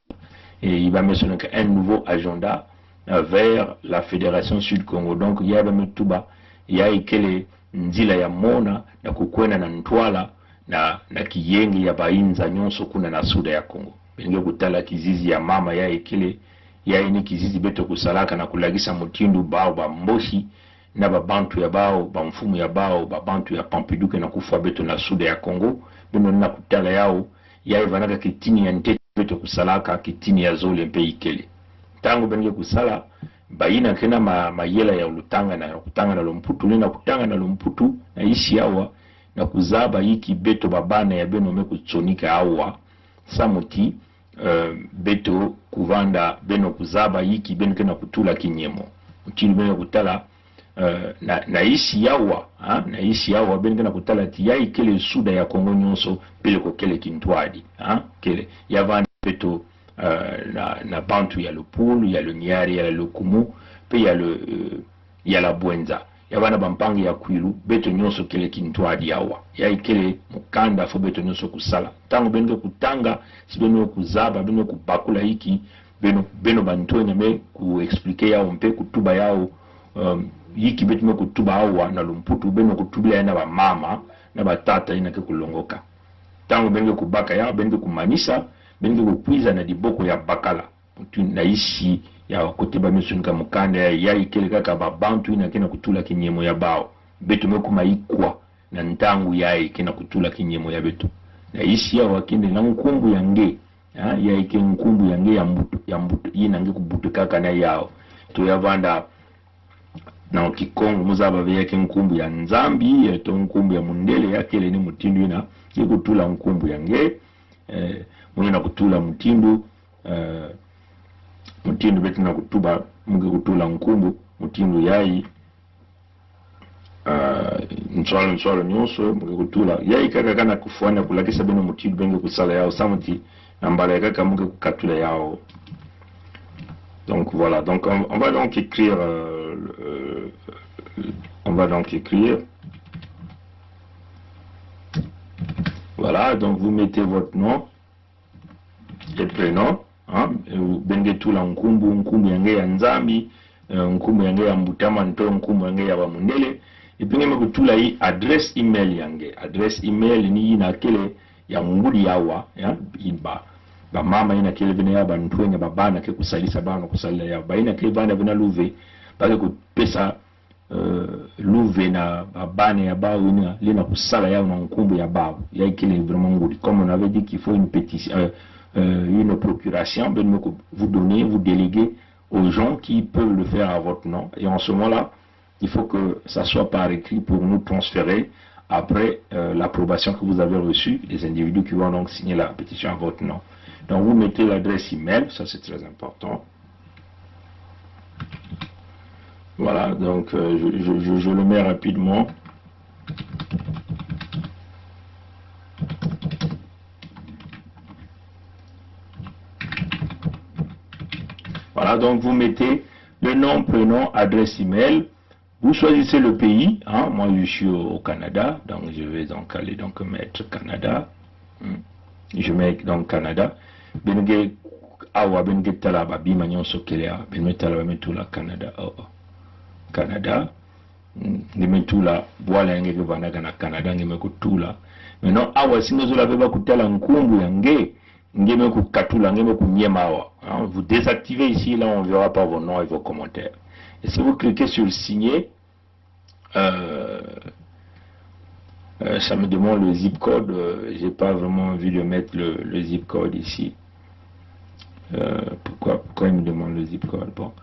et il va mettre un nouveau agenda vers la Fédération Sud Congo. Donc il y a tuba ya ikele nzila ya mona na kukwena na ntwala na kiyenge ya bainza nyonso kuna na Suda ya Congo. Benge kutala kizizi ya mama ya ikele ya ini kizizi beto kusalaka na kulagisa mutindu bao ba mboshi na babantu ya bao, bamfumu ya bao, babantu ya Pampiduke na kufa beto na Suda ya Congo, beno na kutala yao, ya ivanaka kitini ya ntete beto kusalaka, kitini ya zole mpe ikele. Tango benye kusala, baina kena mayela ya ulutanga na kutanga na Lumputu, na kutanga na Lumputu, na isi yawa, na kuzaba hiki beto babana ya beno meku tsonika awa, samuti, beto kuvanda beno kuzaba hiki beno kena kutula kinyemo. Mutili beno kutala, na isi yawa, na isi yawa benge na kutala ti yai kele Suda ya Kongo nyonso pele ko kele kintwadi, kele yavana peto na bantu ya Lupulu, ya Lunyari, ya Lukumu, pe ya la Bwenza, yavana bampangi ya Kwilu beto nyonso kele kintwadi yawa, yai kele mukanda fo beto nyonso kusala. Tango benge kutanga, si beno kuzaba, beno kubakula hiki, beno bantu nyame ku explique yao mpe kutuba yao, yiki betume kutuba awa na Lumputu beno kutubila na ba mama na batata ina ke kulongoka. Tango benge kubaka ya benge kumanisa benge kukwiza na diboko ya bakala mutu na isi ya koteba mesunika mukanda ya ikele kaka babantu ina kena kutula kinyemo ya bao betume kumaikwa na ntangu ya ikena kutula kinyemo ya betu na isi ya wakinde na nkumbu ya nge ya ike nkumbu ya nge ya mbutu ina nge kubutu kaka na yao to yavanda na Kikongo muzaba veyake nkumbu ya Nzambi, to nkumbu ya Mundele yakele ni mutindu ina kutula nkumbu ya nge, mwenye na kutula mutindu betu na kutuba muge kutula nkumbu mutindu yayi nswalo nyonso muge kutula yayi kaka kana kufuana kulakisa beno mutindu benge kusala yao samuti nambala kaka muge kukatula yao. Donc voilà, donc on va donc écrire voilà, donc vous mettez votre nom et prénom, hein, benge tula nkumbu yange ya nzambi, nkumbu yange ya mbutama nto, nkumbu yange ya bamundele, et puis ngeme kutula hii adresse email yange. Adresse email ni ina kele ya ngudi yawa, ya iba ba mama ina kele bene ya bantwenga babana ke kusalisa bana kusalila ya ba ina kele bana bena luve ba ko pesa luve na babane ya bao ina lina kusala ya na nkumbu ya bao ya kele vraiment ngudi. Comme on avait dit qu'il faut une pétition, une procuration, vous donnez, vous déléguez aux gens qui peuvent le faire à votre nom. Et en ce moment-là, il faut que ça soit par écrit pour nous transférer après l'approbation que vous avez reçue, les individus qui vont donc signer la pétition à votre nom. Donc vous mettez l'adresse email, ça c'est très important. Voilà, donc je le mets rapidement. Voilà, donc vous mettez le nom, prénom, adresse email. Vous choisissez le pays. Hein, moi, je suis au Canada, donc je vais donc aller donc mettre Canada. Je mets donc Canada. Benge awa benge talaba bima nyonso kelea benme talaba metula Canada. Canada. Ngemetula bwala yange banaga na Canada ngemekutula. Maintenant awa singozola beba kutala nkumbu yange. Vous désactivez ici, là on ne verra pas vos noms et vos commentaires. Et si vous cliquez sur le signer, ça me demande le zip code. J'ai pas vraiment envie de mettre le zip code ici. Pourquoi il me demande le zip code? Bon,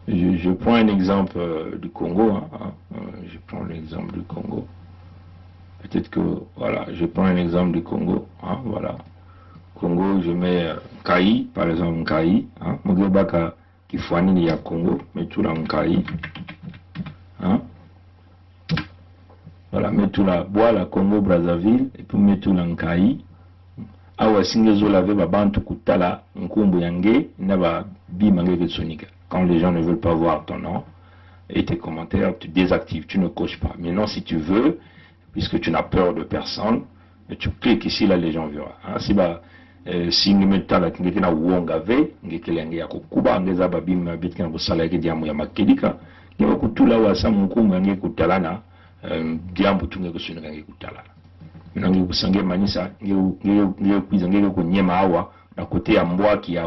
je prends un exemple du Congo. Je prends l'exemple du Congo. Peut-être que voilà, je prends un exemple du Congo. Voilà. Congo, je mets Kai, par exemple Kai, hein, Mogebaka qui fournit ya Congo, mais tout là Kai, hein, voilà, mais tout là, voilà Congo Brazzaville, et puis met tout là Kai, awa singezo lave babantu kutala nkumbu yange, naba bimange ketsonika. Quand les gens ne veulent pas voir ton nom et tes commentaires, tu désactives, tu ne coches pas. Maintenant, si tu veux, puisque tu n'as peur de personne, tu cliques ici, là les gens verront. Hein, si bah si ngemetala ngekena uonga ve ngekelenge yako kuba ngeza babima bitkana kusala yake diamu ya makedika ngeba kutula wasa munkumu yange kutalana diambu tunge kusunika nge kutalana nange kusange manisa nge kwiza nge kunyema awa na kotea mbwaki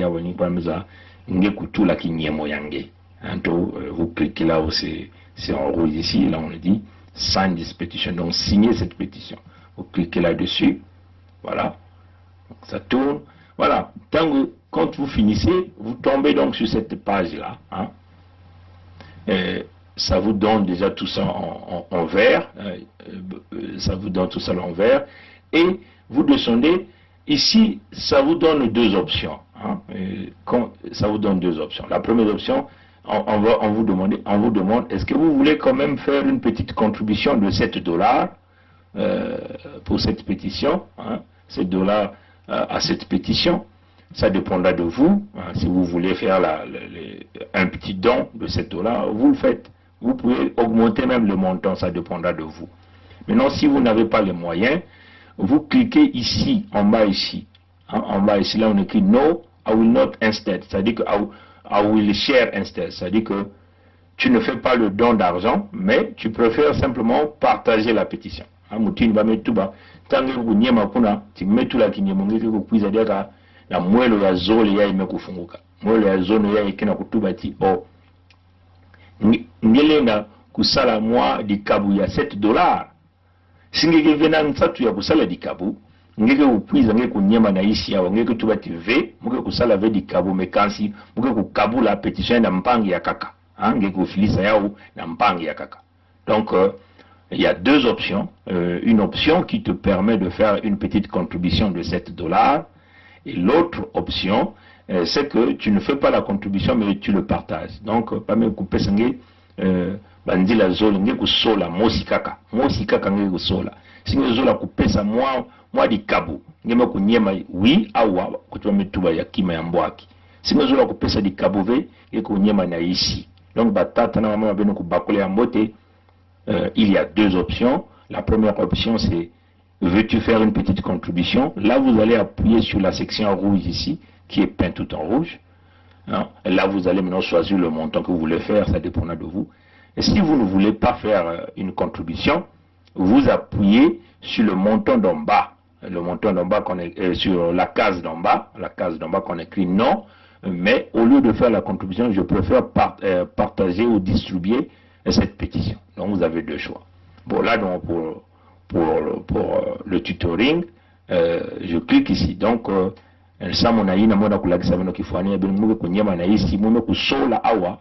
awa ni kwa meza nge kutula kinyemo yange. Anto vous cliquez là où c'est en rouge ici, là on le dit sign this petition, donc signez cette pétition. Vous cliquez là-dessus, voilà. Ça tourne, voilà. Quand vous finissez, vous tombez donc sur cette page-là. Hein. Ça vous donne déjà tout ça en vert. Ça vous donne tout ça en vert. Et vous descendez. Ici, ça vous donne deux options. Hein. Ça vous donne deux options. La première option, on vous demande, est-ce que vous voulez quand même faire une petite contribution de $7 pour cette pétition, hein, $7 à cette pétition. Ça dépendra de vous. Hein, si vous voulez faire un petit don de $7, vous le faites. Vous pouvez augmenter même le montant, ça dépendra de vous. Maintenant, si vous n'avez pas les moyens, vous cliquez ici, en bas ici. Hein, en bas ici, là on écrit No, I will not instead. C'est-à-dire que I will share instead. C'est-à-dire que tu ne fais pas le don d'argent, mais tu préfères simplement partager la pétition. Mutini ba metuba tange kunyema kuna timetula kinyemongeke kukuiza deka na mwelo ya zole ya imekufunguka. Mwelo ya zone ya ikina kutuba ti ngelenga kusala mwa dikabu ya $7. Singeke vena nsatu ya kusala dikabu ngeke kukuiza ngeke kunyema na isi ya ngeke tuba ti ve muke kusala ve dikabu mekansi muke kukabula pétition na mpangi ya kaka. Ngeke kufilisa yao na mpangi ya kaka. Donc il y a deux options. Une option qui te permet de faire une petite contribution de $7 et l'autre option c'est que tu ne fais pas la contribution, mais tu le partages. Donc, pas même couper sangue, bandila zolo, nge kusola, mosi kaka nge kusola. Si nge zola couper sa moi di kabu, nge me kunyema, oui, awa, kutuwa metuba ya kima ya mbwaki. Si nge zola couper sa di kabu ve, nge kunyema na ici. Donc, batata na maman beno kubakole ya mbote, il y a deux options. La première option, c'est veux-tu faire une petite contribution? Là, vous allez appuyer sur la section rouge ici, qui est peinte tout en rouge. Hein? Et là, vous allez maintenant choisir le montant que vous voulez faire, ça dépendra de vous. Et si vous ne voulez pas faire une contribution, vous appuyez sur le montant d'en bas. Le montant d'en bas, sur la case d'en bas qu'on écrit non, mais au lieu de faire la contribution, je préfère partager ou distribuer cette pétition. Donc, vous avez deux choix. Bon, là, donc, pour le tutoring, je clique ici. Donc, ça mon aïna mona kulagisa bino kifani ben muke kunyema na isi mume kusola awa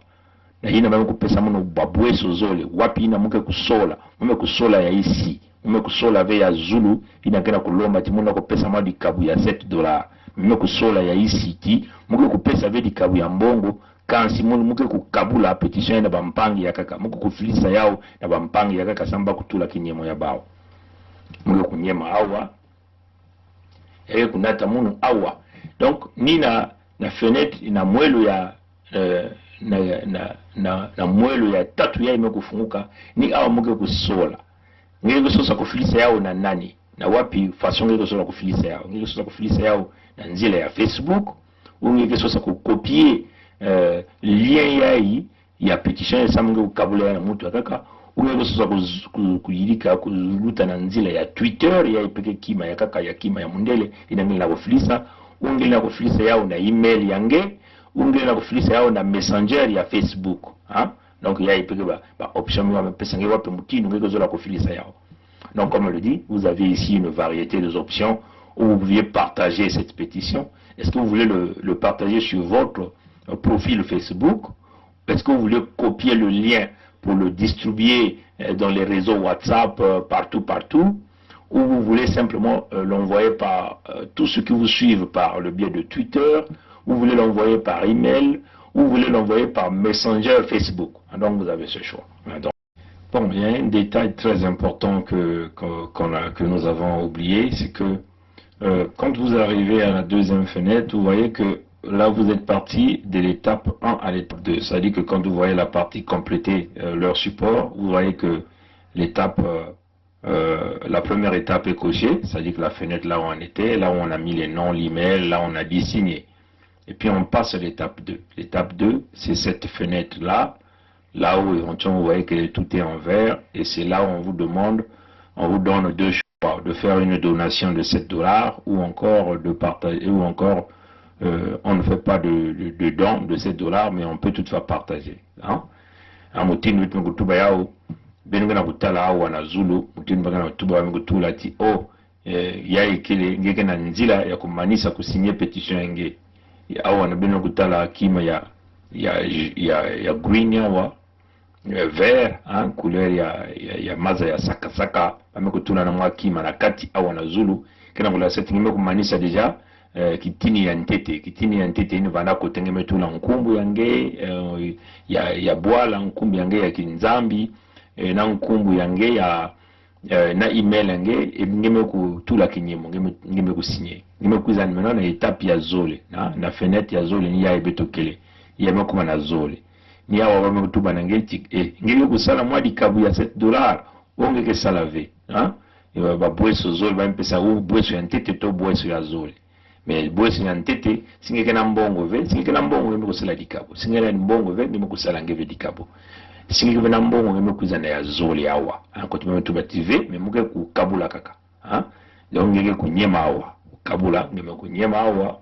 na ina bano kupesa mono babweso zole wapi ina muke kusola mume kusola ya isi mume kusola ve ya Zulu ina kena kulomba ti muna kupesa madi kabu ya $7 mume kusola ya isi ti muke kupesa ve di kabu ya mbongo kansi muke kukabula petition na bampangi ya kaka muke kufilisa yao na bampangi ya kaka samba kutula kinyemo ya bao muke kunyema awa kunata munu awa. Donc ni na fenêtre na mwelo ya na mwelo ya tatu ya imekufunguka ni awa muke kusola ngeke kusosa kufilisa yao na nani na wapi façon ngeke kusosa kufilisa yao ngeke kusosa kufilisa yao na nzila ya Facebook ou ngeke kusosa kukopier lien yai ya petition ya munge kukabula na mtu akaka ungeke kusosa kuyirika kuluta na nzila ya Twitter ya ipeke kima ya kaka ya kima ya mundele inangela kufilisa ungela kufilisa yao na email yange ungela kufilisa yao na messenger ya Facebook hein? Donc ya ipeke ba option ya pesa nge wapi mutini ungeke zola kufilisa yao. Donc comme on le dit, vous avez ici une variété des options où vous pouviez partager cette pétition. Est-ce que vous voulez le partager sur votre profil Facebook? Est-ce que vous voulez copier le lien pour le distribuer dans les réseaux WhatsApp partout? Ou vous voulez simplement l'envoyer par tous ceux qui vous suivent par le biais de Twitter, ou vous voulez l'envoyer par email, ou vous voulez l'envoyer par Messenger Facebook. Donc vous avez ce choix. Donc, bon, il y a un détail très important que nous avons oublié, c'est que quand vous arrivez à la deuxième fenêtre, vous voyez que là vous êtes parti de l'étape 1 à l'étape 2. C'est-à-dire que quand vous voyez la partie compléter leur support, vous voyez que l'étape, la première étape est cochée, c'est-à-dire que la fenêtre là où on était, là où on a mis les noms, l'email, là où on a dit signer. Et puis on passe à l'étape 2. L'étape 2, c'est cette fenêtre là où éventuellement vous voyez que tout est en vert, et c'est là où on vous demande, on vous donne deux choix, de faire une donation de $7 ou encore de partager, ou encore on ne fait pas de don de $7, mais on peut toutefois partager. Hein? Benga kutala awa na Zulu mutini bagana kutuba mkutula ti ya ikile ngeke na nzila ya kumanisa kusinye petition nge awa na benga kutala kima ya green yawa vert hein, couleur ya maza ya saka amekutula na mwakima na kati awa na Zulu kena kula setting kumanisa deja kitini ya ntete ino vanda kutenge metula nkumbu yange ya bwala nkumbu yange ya kinzambi na nkumbu yange ya na email yange ngeme kutula kinyemo ngeme kusinye ngeme kuiza nimena na etape ya zole na fenêtre ya zole ni ya ebetokele ya mekuma na zole ni awa wame kutuba na ngeti ngeme kusala mwadi kabu ya $7 ongeke salave hein ba bweso zole ba mpesa u bweso ya ntete to bweso ya zole mais bweso ya ntete singeke na mbongo ve singeke na mbongo ngeme kusala dikabo singeke na mbongo ve ngeme kusala ngeve dikabo singi na mbongo ngeme kuzana ya zoli awa ko tume tuba TV me muke kukabula kaka ha leo ngeke kunyema awa kabula ngeme kunyema awa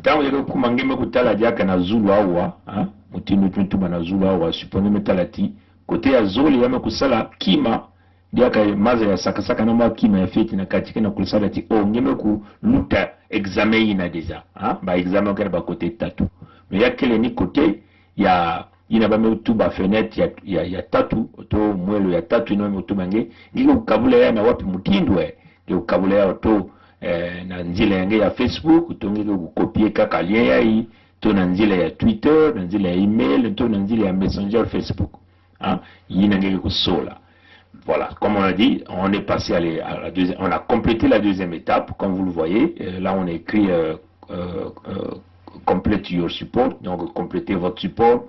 tawo yeko kuma ngeme kutala jaka na Zulu awa ha mutinu tuba na Zulu awa suponge metalati kote ya zoli yame kusala kima diaka maza ya saka na ma kima ya feti na katika na kulisala ti ngeme ku luta examen ina deja ha ba examen kare ba kote tatu me yakele ni kote ya ina ba metuba fenêtre ya tatu to mwelo ya tatu ina metuba nge ngiko kabula ya na wapi mutindwe ngiko kabula ya to na nzela yange ya Facebook tongeli copier kaka lien yayi to na nzela ya Twitter na nzela ya email to na nzela ya Messenger Facebook yina ngeke kusola. Voilà, comme on a dit, on est passé à la deuxième, on a complété la deuxième étape, comme vous le voyez. Là, on a écrit complete your support, donc complétez votre support.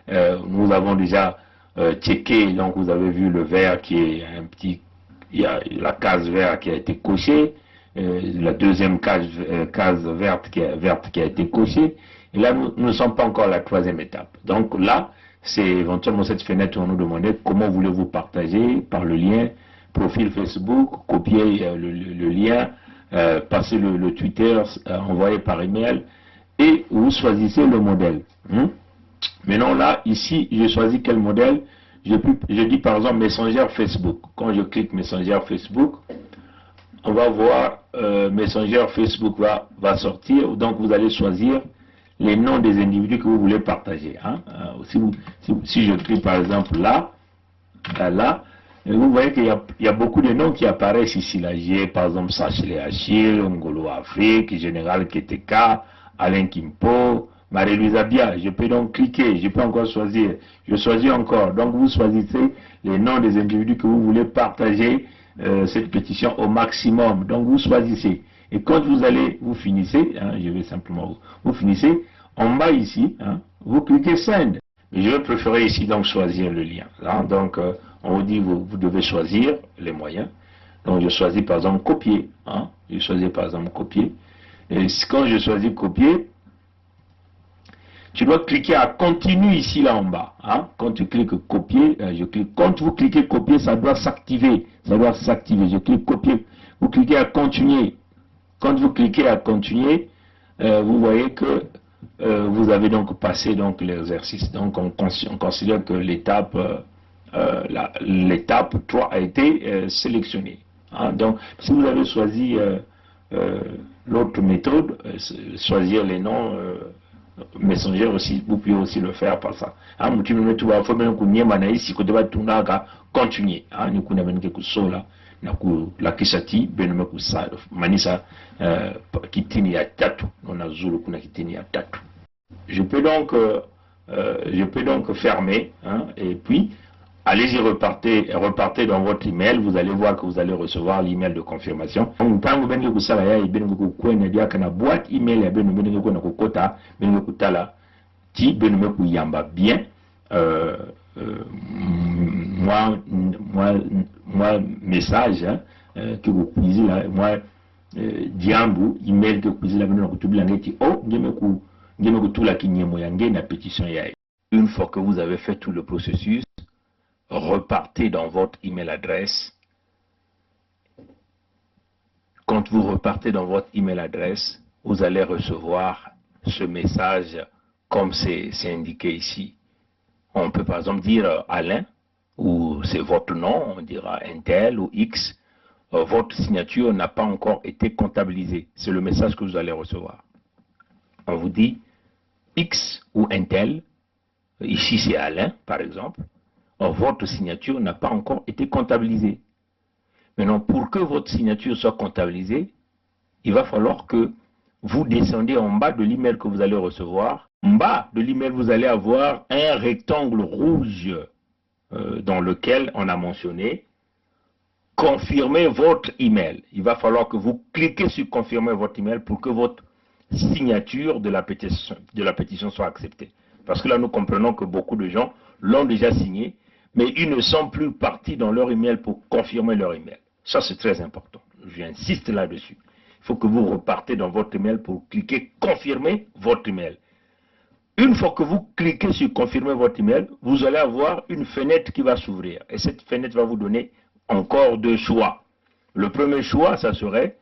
Nous avons déjà checké, donc vous avez vu le vert qui est un petit, il y a la case verte qui a été cochée, la deuxième case verte qui a été cochée. Et là, nous ne sommes pas encore à la troisième étape. Donc là, c'est éventuellement cette fenêtre où on nous demandait comment voulez-vous partager par le lien profil Facebook, copier le lien, passer le Twitter, envoyer par email, et vous choisissez le modèle. Maintenant là, ici, je choisis quel modèle. Je dis par exemple Messenger Facebook. Quand je clique Messenger Facebook, on va voir Messenger Facebook va sortir. Donc vous allez choisir les noms des individus que vous voulez partager. Si je clique par exemple là, vous voyez qu'il y a beaucoup de noms qui apparaissent ici. Là, j'ai par exemple Sachele Achille, Ngolo Afrique, Général Keteka, Alain Kimpo, Marie-Louise Abia. Je peux donc cliquer, je peux encore choisir. Je choisis encore. Donc vous choisissez les noms des individus que vous voulez partager cette pétition au maximum. Donc vous choisissez. Et quand vous finissez, je vais simplement vous finissez, en bas ici, vous cliquez Send. Mais je vais préférer ici donc choisir le lien. Donc on vous dit vous devez choisir les moyens. Donc je choisis par exemple copier. Je choisis par exemple copier. Et quand je choisis copier, tu dois cliquer à continue ici là en bas. Quand tu cliques copier, je clique. Quand vous cliquez copier, ça doit s'activer. Ça doit s'activer. Je clique copier. Vous cliquez à continuer. Quand vous cliquez à continuer, vous voyez que vous avez donc passé donc l'exercice. Donc on considère que l'étape 3 a été sélectionnée. Donc si vous avez choisi l'autre méthode, choisir les noms Messenger aussi, vous pouvez aussi le faire par ça. Continuer. La kisati benome kusa manisa kitini ya tatu na zulu kuna kitini ya tatu. Je peux donc fermer et puis allez-y repartez dans votre email. Vous allez voir que vous allez recevoir l'email de confirmation. Mpango bengi kusala ya bengi kukwenya dia kana boîte email ya benome bengi kuna kokota bengi kutala ti benome kuyamba bien moi message que vous puisez là, moi diambu email que vous puisez là maintenant que ngeti ngeme tout la kinyemo yange na pétition ya. Une fois que vous avez fait tout le processus, repartez dans votre email adresse. Quand vous repartez dans votre email adresse, vous allez recevoir ce message comme c'est indiqué ici. On peut par exemple dire Alain, ou c'est votre nom, on dira Intel ou X. Votre signature n'a pas encore été comptabilisée. C'est le message que vous allez recevoir. On vous dit X ou Intel, ici c'est Alain par exemple. Votre signature n'a pas encore été comptabilisée. Maintenant, pour que votre signature soit comptabilisée, il va falloir que vous descendez en bas de l'email que vous allez recevoir. En bas de l'email, vous allez avoir un rectangle rouge dans lequel on a mentionné « Confirmez votre email ». Il va falloir que vous cliquez sur « Confirmer votre email » pour que votre signature de la pétition soit acceptée. Parce que là, nous comprenons que beaucoup de gens l'ont déjà signé, mais ils ne sont plus partis dans leur email pour confirmer leur email. Ça, c'est très important. J'insiste là-dessus. Il faut que vous repartez dans votre email pour cliquer « Confirmer votre email ». Une fois que vous cliquez sur « Confirmer votre email », vous allez avoir une fenêtre qui va s'ouvrir. Et cette fenêtre va vous donner encore deux choix. Le premier choix, ça serait,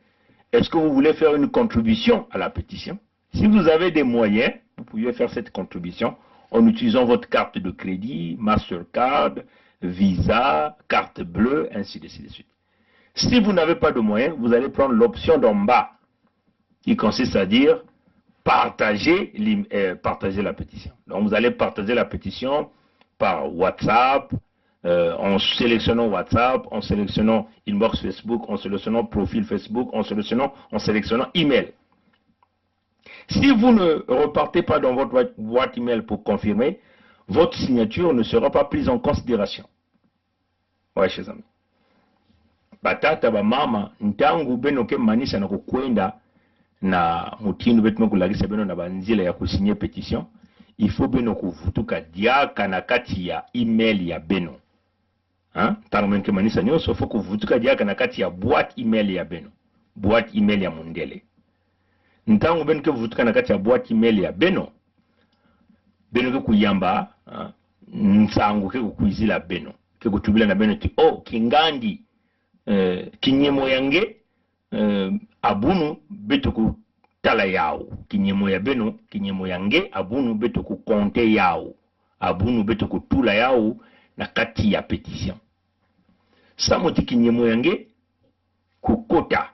est-ce que vous voulez faire une contribution à la pétition? Si vous avez des moyens, vous pouvez faire cette contribution en utilisant votre carte de crédit, Mastercard, Visa, carte bleue, ainsi de suite. Si vous n'avez pas de moyens, vous allez prendre l'option d'en bas, qui consiste à dire partager la pétition. Donc vous allez partager la pétition par WhatsApp, en sélectionnant WhatsApp, en sélectionnant inbox Facebook, en sélectionnant profil Facebook, en sélectionnant email. Si vous ne repartez pas dans votre boîte email pour confirmer, votre signature ne sera pas prise en considération. Ouais, chers amis. Batata ba mama ntangu beno ke manisa na kukwenda na mutindo betu mekulagisa beno na banzila ya kusinye petition, il faut beno kuvutuka diaka na kati ya email ya beno. Tangu menke manisa nyoso faut kuvutuka diaka na kati ya boîte email ya beno. Boîte email ya mundele. Ntangu beno ke vutuka na kati ya boîte email ya beno. Beno ke kuyamba nsangu ke kukuizila beno. Ke kutubila na beno ti kingandi kinyemo yange abunu beto ku tala yao. Kinyemo ya beno, kinyemo yange abunu beto ku konte yao. Abunu beto ku tula yao na kati ya petition. Samoti kinyemo yange kukota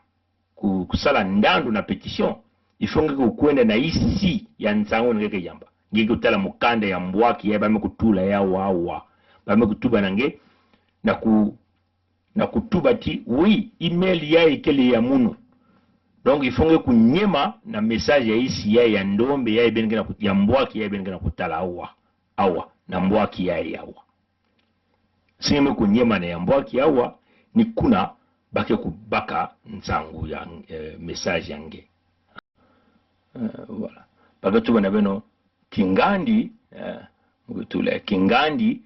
kusala ndandu na petition. Ifonge kukwenda na isi ya nsango ngeke yamba. Ngeke utala mukanda ya mbwaki ya bame kutula yao awa. Bame kutuba nange na kutuba ti oui email ya ikele ya munu. Donc ifonge kunyema na message ya isi ya ndombe ya ibenge ya mbwaki ya ibenge na kutala awa na mbwaki ya awa. Singeme kunyema na ya mbwaki awa ni kuna bake kubaka nsangu ya message yange. Voilà. Baka tuba na beno kingandi mutule kingandi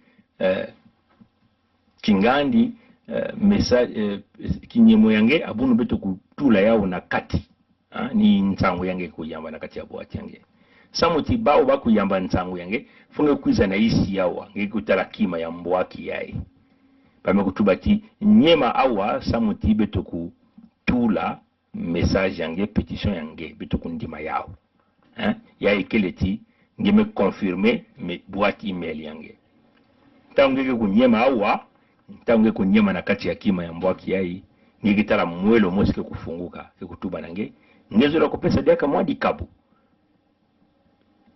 message kinyemo yange abunu beto kutula yao na kati. Ni nsangu yange kuyamba na kati ya boîte yange. Samuti bao bakuyamba nsangu yange funge kwiza na isi yawa nge kutala kima ya mbwaki yae. Bame kutubati nyema awa samuti beto kutula message yange petition yange beto kundima yao. Yae keleti nge me confirmer me boîte email yange. Tangu nge kunyema awa tangu kunyema na kati ya kima ya mbwaki yae nge kitala mwelo mosike kufunguka ke kutuba nange ngezo la kupesa diaka mwadi kabu.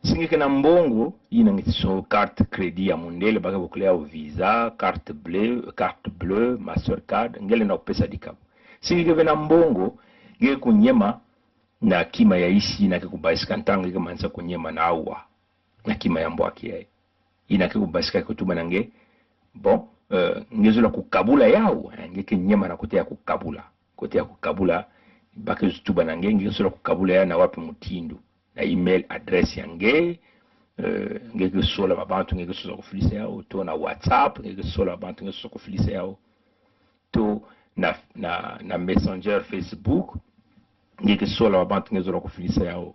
Singe na mbongo ina ngitiso carte crédit ya mundele baka bukulea visa, carte bleue, Mastercard ngele na kupesa dikabu. Singe na mbongo nge kunyema na kima ya isi na kukubasika ntangu nge manisa kunyema na awa na kima ya mbwaki yae. Ina kukubasika kutuba nange bon ngezo la kukabula yao nge kenyema na kote ya kukabula baka zutuba nange ngezo la kukabula ya na wapi mutindu na email address yange ngeke sola babantu ngeke sola kufilisa yao to na WhatsApp ngeke sola babantu ngeke sola kufilisa yao to na Messenger Facebook ngeke sola babantu ngeke sola kufilisa yao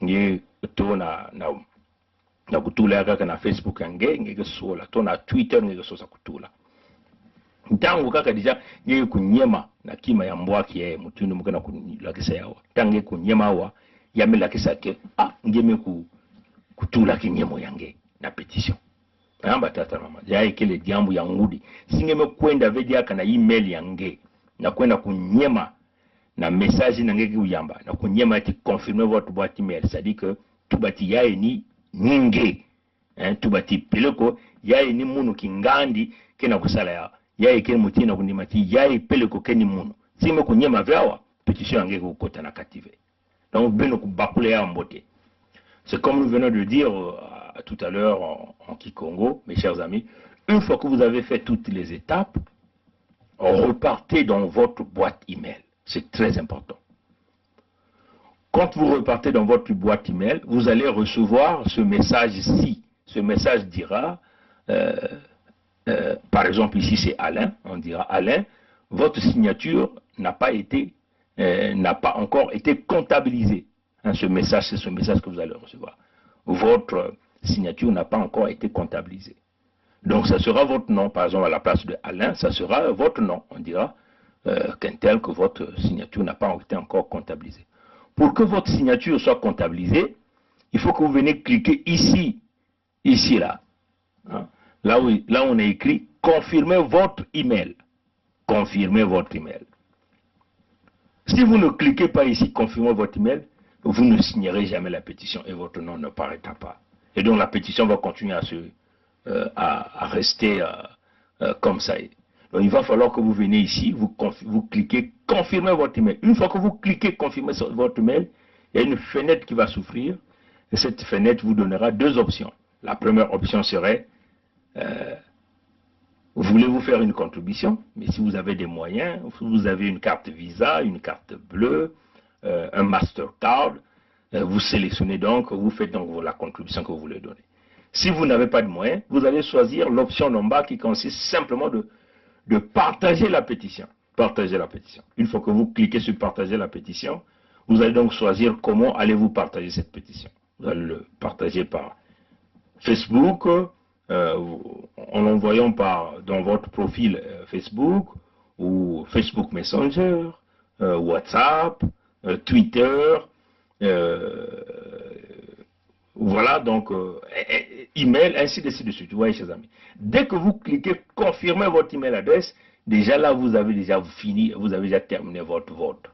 nge to na kutula yaka na Facebook yange ngeke sola to na Twitter ngeke sola kutula ntangu kaka deja ngeke kunyema na kima ya mbwaki ya mutundu mukana kulakisa yao tange kunyema awa yame lakisa ke ngeme kutula kinyemo yange na petition. Amba tata mama yae kele diambu ya ngudi singeme kwenda vedi aka na email yange na kwenda kunyema na message nange kuyamba na kunyema ati confirmer votre boîte email, c'est-à-dire que tubati yae ni ninge tubati peleko yae ni munu kingandi kena kusala yae kene mutina kundimati yae peleko keni munu singeme kunyema vyawa petition yange kukota na kative. Donc, c'est comme nous venons de dire tout à l'heure en Kikongo, mes chers amis, une fois que vous avez fait toutes les étapes, repartez dans votre boîte email. C'est très important. Quand vous repartez dans votre boîte email, vous allez recevoir ce message-ci. Ce message dira, par exemple ici c'est Alain, on dira Alain, votre signature n'a pas encore été comptabilisé. Ce message, c'est ce message que vous allez recevoir. Votre signature n'a pas encore été comptabilisée. Donc, ça sera votre nom. Par exemple, à la place de Alain, ça sera votre nom. On dira qu'un tel que votre signature n'a pas été encore comptabilisée. Pour que votre signature soit comptabilisée, il faut que vous venez cliquer ici, là. Là où on a écrit « Confirmez votre email ». Confirmez votre email. Si vous ne cliquez pas ici, confirmez votre email, vous ne signerez jamais la pétition et votre nom ne paraîtra pas. Et donc la pétition va continuer à rester comme ça. Donc il va falloir que vous venez ici, vous cliquez confirmer votre email. Une fois que vous cliquez confirmer votre email, il y a une fenêtre qui va s'ouvrir et cette fenêtre vous donnera deux options. La première option serait voulez-vous faire une contribution, mais si vous avez des moyens, vous avez une carte Visa, une carte bleue, un Mastercard, vous sélectionnez donc, vous faites donc la contribution que vous voulez donner. Si vous n'avez pas de moyens, vous allez choisir l'option en bas qui consiste simplement de partager la pétition. Partager la pétition. Une fois que vous cliquez sur partager la pétition, vous allez donc choisir comment allez-vous partager cette pétition. Vous allez le partager par Facebook, en l'envoyant dans votre profil Facebook, ou Facebook Messenger, WhatsApp, Twitter, voilà, donc email, ainsi de suite. Vous voyez, chers amis. Dès que vous cliquez confirmer votre email adresse, déjà là, vous avez déjà fini, vous avez déjà terminé votre vote.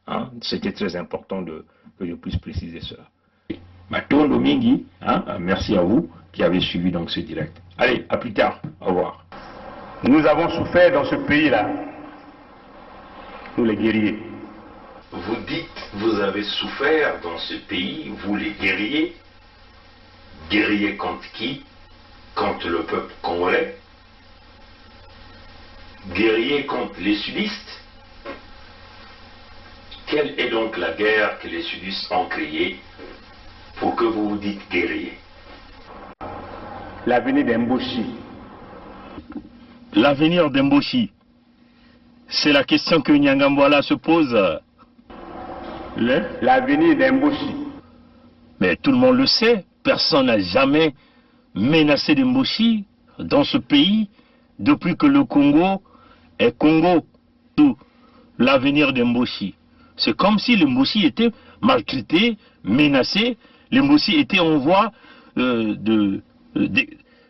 Hein? C'était très important que je puisse préciser cela. Maton Domingue, merci à vous qui avez suivi donc ce direct. Allez, à plus tard. Au revoir. Nous avons souffert dans ce pays-là, nous les guerriers. Vous dites, vous avez souffert dans ce pays, vous les guerriers. Guerriers contre qui? Contre le peuple congolais. Guerriers contre les sudistes. Quelle est donc la guerre que les sudistes ont créée pour que vous vous dites guerriers? L'avenir d'Mboshi. L'avenir d'Mboshi. C'est la question que Nyangambwala se pose. L'avenir d'Mboshi. Mais tout le monde le sait. Personne n'a jamais menacé d'Mboshi dans ce pays depuis que le Congo est Congo. Tout l'avenir d'Mboshi. C'est comme si l'Mboshi était maltraité, menacé. L'Mboshi était en voie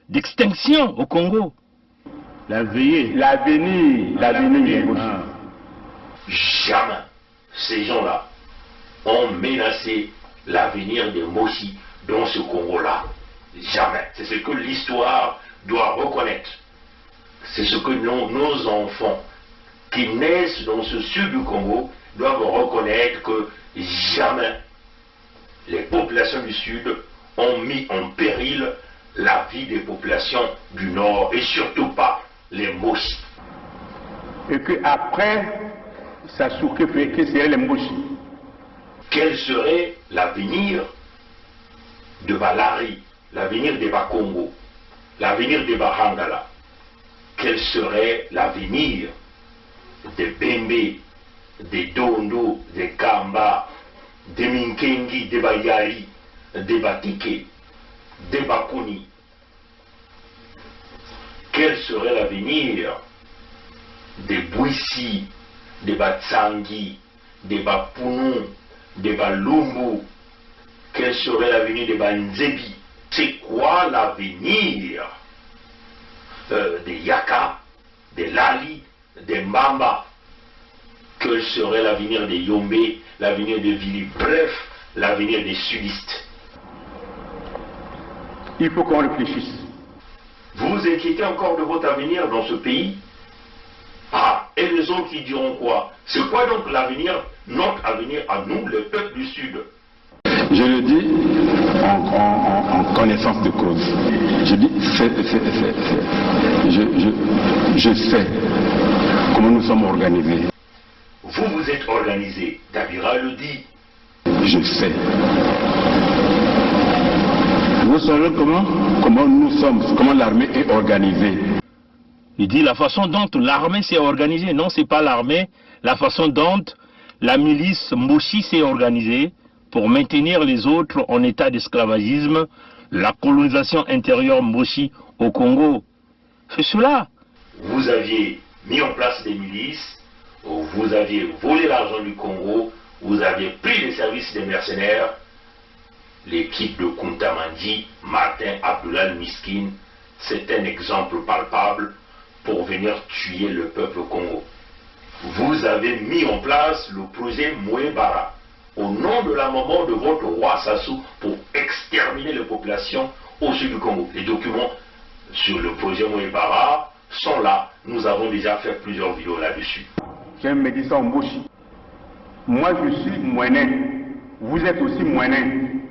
d'extinction au Congo. L'avenir d'Mboshi. Jamais ces gens-là ont menacé l'avenir de Moshi dans ce Congo-là. Jamais. C'est ce que l'histoire doit reconnaître. C'est ce que nos enfants qui naissent dans ce sud du Congo doivent reconnaître, que jamais les populations du sud ont mis en péril la vie des populations du nord, et surtout pas les Moshi. Et qu'après, Sasuke que serait les Moshi. Quel serait l'avenir de Balari, l'avenir de Bakongo, l'avenir de Bahangala? Quel serait l'avenir de Bembe, de Dondo, de Kamba, de Minkengi, de Bayari, de Batike, de Bakuni? Quel serait l'avenir de Bouissi, de Batsangi, de Bapounou, de Balumbu? Quel serait l'avenir de Banzebi? C'est quoi l'avenir de Yaka, de Lali, de Mamba? Quel serait l'avenir de Yombe, l'avenir de Vili? Bref, l'avenir des sudistes. Il faut qu'on réfléchisse. Vous vous inquiétez encore de votre avenir dans ce pays? Ah, et les autres qui diront quoi? C'est quoi donc l'avenir, notre avenir à nous, le peuple du Sud? Je le dis en connaissance de cause. Je dis je sais comment nous sommes organisés. Vous êtes organisé, Dabira le dit. Je sais. Vous savez comment nous sommes, comment l'armée est organisée. Il dit la façon dont l'armée s'est organisée. Non, c'est pas l'armée. La façon dont la milice Mboshi s'est organisée pour maintenir les autres en état d'esclavagisme, la colonisation intérieure Mboshi au Congo. C'est cela. Vous aviez mis en place des milices, vous aviez volé l'argent du Congo, vous aviez pris les services des mercenaires. L'équipe de Kuntamandi, Martin Abdoulaye Miskin, c'est un exemple palpable pour venir tuer le peuple Congo. Vous avez mis en place le projet Mouébara au nom de la maman de votre roi Sassou pour exterminer les populations au sud du Congo. Les documents sur le projet Mouébara sont là. Nous avons déjà fait plusieurs vidéos là-dessus. J'ai un médecin Mboshi. Moi, je suis moinen. Vous êtes aussi moinen.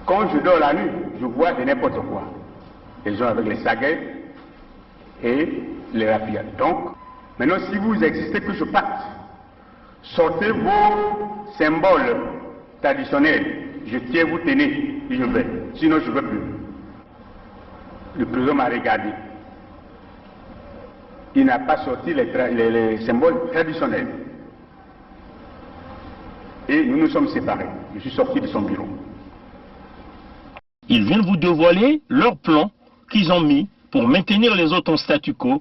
Quand je dors la nuit, je vois de n'importe quoi. Les gens avec les saguets et les rapides. Donc, maintenant, si vous existez que je parte, sortez vos symboles traditionnels. Je tiens, vous tenez, et je vais. Sinon, je ne veux plus. Le président m'a regardé. Il n'a pas sorti les symboles traditionnels. Et nous nous sommes séparés. Je suis sorti de son bureau. Ils viennent vous dévoiler leur plan qu'ils ont mis pour maintenir les autres en statu quo.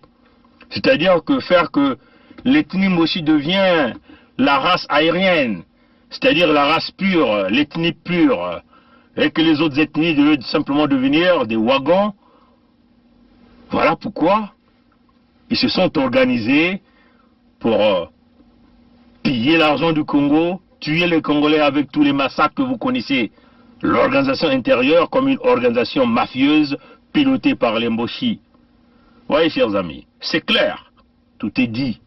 C'est-à-dire que faire que l'ethnie Mboshi devient la race aérienne, c'est-à-dire la race pure, l'ethnie pure, et que les autres ethnies devaient simplement devenir des wagons. Voilà pourquoi ils se sont organisés pour piller l'argent du Congo, tuer les Congolais avec tous les massacres que vous connaissez. L'organisation intérieure comme une organisation mafieuse pilotée par les Mboshi. Voyez, chers amis, c'est clair, tout est dit.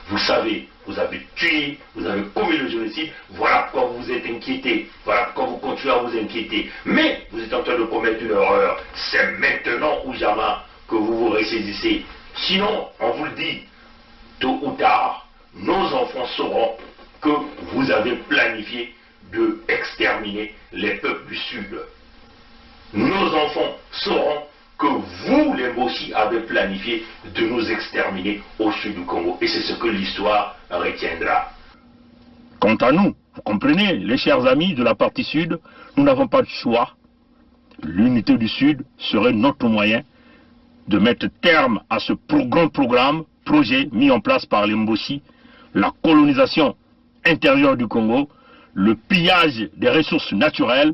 Vous savez, vous avez tué, vous avez commis le génocide, voilà pourquoi vous vous êtes inquiétés, voilà pourquoi vous continuez à vous inquiéter. Mais vous êtes en train de commettre une erreur, c'est maintenant ou jamais que vous vous ressaisissez. Sinon, on vous le dit, tôt ou tard, nos enfants sauront que vous avez planifié de exterminer les peuples du Sud. Nos enfants sauront que vous, les Mboshi, avez planifié de nous exterminer au sud du Congo. Et c'est ce que l'histoire retiendra. Quant à nous, vous comprenez, les chers amis de la partie sud, nous n'avons pas de choix. L'unité du Sud serait notre moyen de mettre terme à ce grand projet mis en place par les Mboshi, la colonisation intérieure du Congo, le pillage des ressources naturelles,